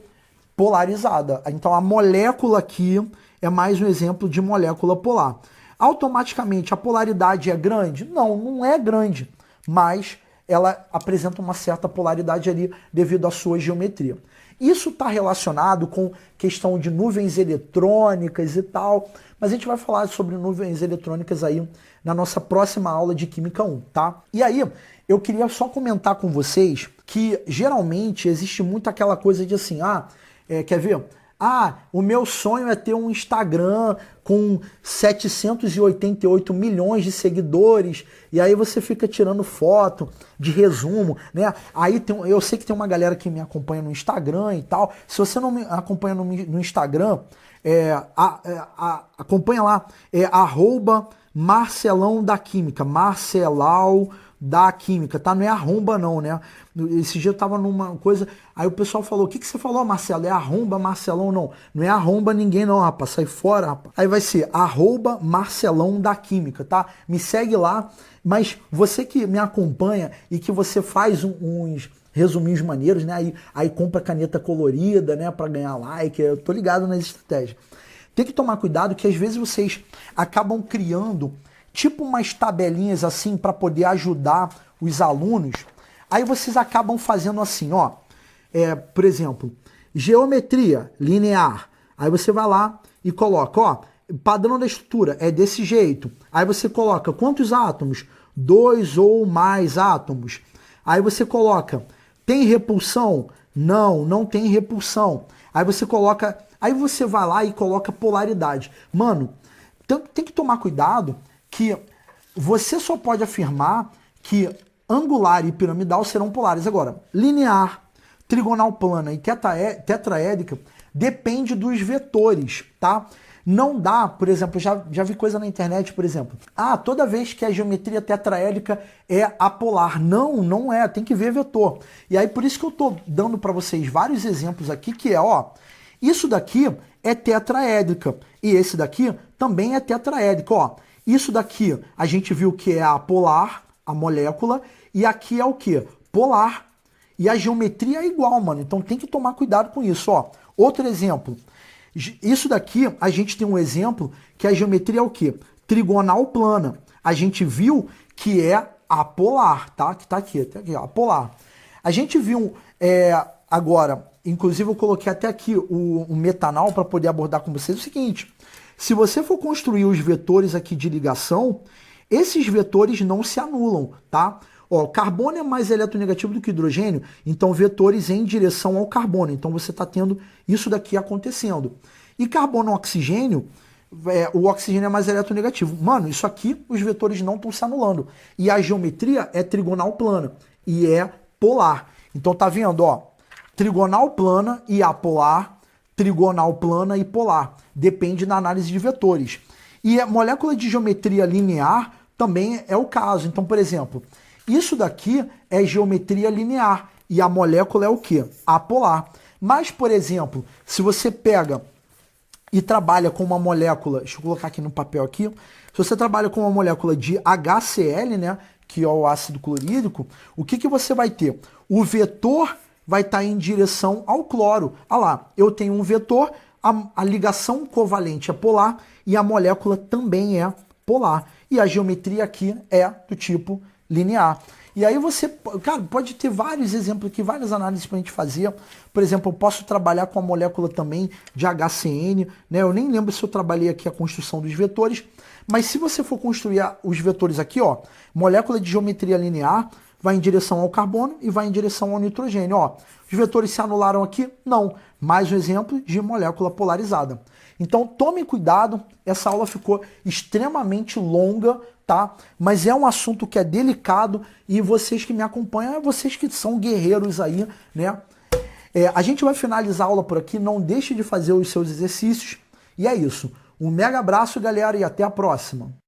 Polarizada. Então a molécula aqui é mais um exemplo de molécula polar. Automaticamente a polaridade é grande? Não, não é grande, mas ela apresenta uma certa polaridade ali devido à sua geometria. Isso está relacionado com questão de nuvens eletrônicas e tal, mas a gente vai falar sobre nuvens eletrônicas aí na nossa próxima aula de Química 1, tá? E aí, eu queria só comentar com vocês que geralmente existe muito aquela coisa de assim, quer ver? O meu sonho é ter um Instagram com 788 milhões de seguidores, e aí você fica tirando foto de resumo, né? Aí eu sei que tem uma galera que me acompanha no Instagram e tal. Se você não me acompanha no Instagram, acompanha lá, @Marcelão da Química, Marcelau da Química, tá? Não é arromba não, né? Esse dia eu tava numa coisa, aí o pessoal falou, o que você falou, Marcelo? É arromba, Marcelão? Não, não é arromba ninguém não, rapaz, sai fora, rapaz. Aí vai ser @Marcelão da Química, tá? Me segue lá, mas você que me acompanha e que você faz uns resuminhos maneiros, né? Aí compra caneta colorida, né? Pra ganhar like, eu tô ligado nas estratégias. Tem que tomar cuidado que às vezes vocês acabam criando tipo umas tabelinhas assim para poder ajudar os alunos. Aí vocês acabam fazendo assim, ó. Por exemplo, geometria linear. Aí você vai lá e coloca, ó, padrão da estrutura é desse jeito. Aí você coloca quantos átomos? 2 ou mais átomos. Aí você coloca, tem repulsão? Não, não tem repulsão. Aí você coloca, aí você vai lá e coloca polaridade. Mano, tem que tomar cuidado que você só pode afirmar que angular e piramidal serão polares. Agora, linear, trigonal plana e tetraédrica depende dos vetores, tá? Não dá, por exemplo, já vi coisa na internet, por exemplo, toda vez que a geometria tetraédrica é apolar. Não, não é, tem que ver vetor. E aí por isso que eu tô dando para vocês vários exemplos aqui, que é, ó, isso daqui é tetraédrica e esse daqui também é tetraédrico, ó. Isso daqui a gente viu que é apolar, a molécula, e aqui é o que? Polar. E a geometria é igual, mano. Então tem que tomar cuidado com isso, ó. Outro exemplo. Isso daqui, a gente tem um exemplo que a geometria é o quê? Trigonal plana. A gente viu que é apolar, tá? Que tá aqui, apolar. A gente viu agora, inclusive eu coloquei até aqui o metanal para poder abordar com vocês o seguinte. Se você for construir os vetores aqui de ligação, esses vetores não se anulam, tá? Ó, carbono é mais eletronegativo do que hidrogênio, então vetores em direção ao carbono. Então você está tendo isso daqui acontecendo. E carbono e oxigênio, o oxigênio é mais eletronegativo. Mano, isso aqui os vetores não estão se anulando. E a geometria é trigonal plana e é polar. Então tá vendo, ó, trigonal plana e apolar, trigonal plana e polar. Depende da análise de vetores. E a molécula de geometria linear também é o caso. Então, por exemplo, isso daqui é geometria linear e a molécula é o quê? Apolar. Mas, por exemplo, se você pega e trabalha com uma molécula, deixa eu colocar aqui no papel aqui, se você trabalha com uma molécula de HCl, né, que é o ácido clorídrico, o que você vai ter? O vetor vai estar em direção ao cloro. Olha lá, eu tenho um vetor, a ligação covalente é polar e a molécula também é polar. E a geometria aqui é do tipo linear. E aí você, cara, pode ter vários exemplos aqui, várias análises para a gente fazer. Por exemplo, eu posso trabalhar com a molécula também de HCN, né? Eu nem lembro se eu trabalhei aqui a construção dos vetores, mas se você for construir os vetores aqui, ó, molécula de geometria linear vai em direção ao carbono e vai em direção ao nitrogênio, ó. Os vetores se anularam aqui? Não. Mais um exemplo de molécula polarizada. Então tome cuidado, essa aula ficou extremamente longa, tá? Mas é um assunto que é delicado e vocês que me acompanham, vocês que são guerreiros aí, né? A gente vai finalizar a aula por aqui, não deixe de fazer os seus exercícios. E é isso. Um mega abraço, galera, e até a próxima.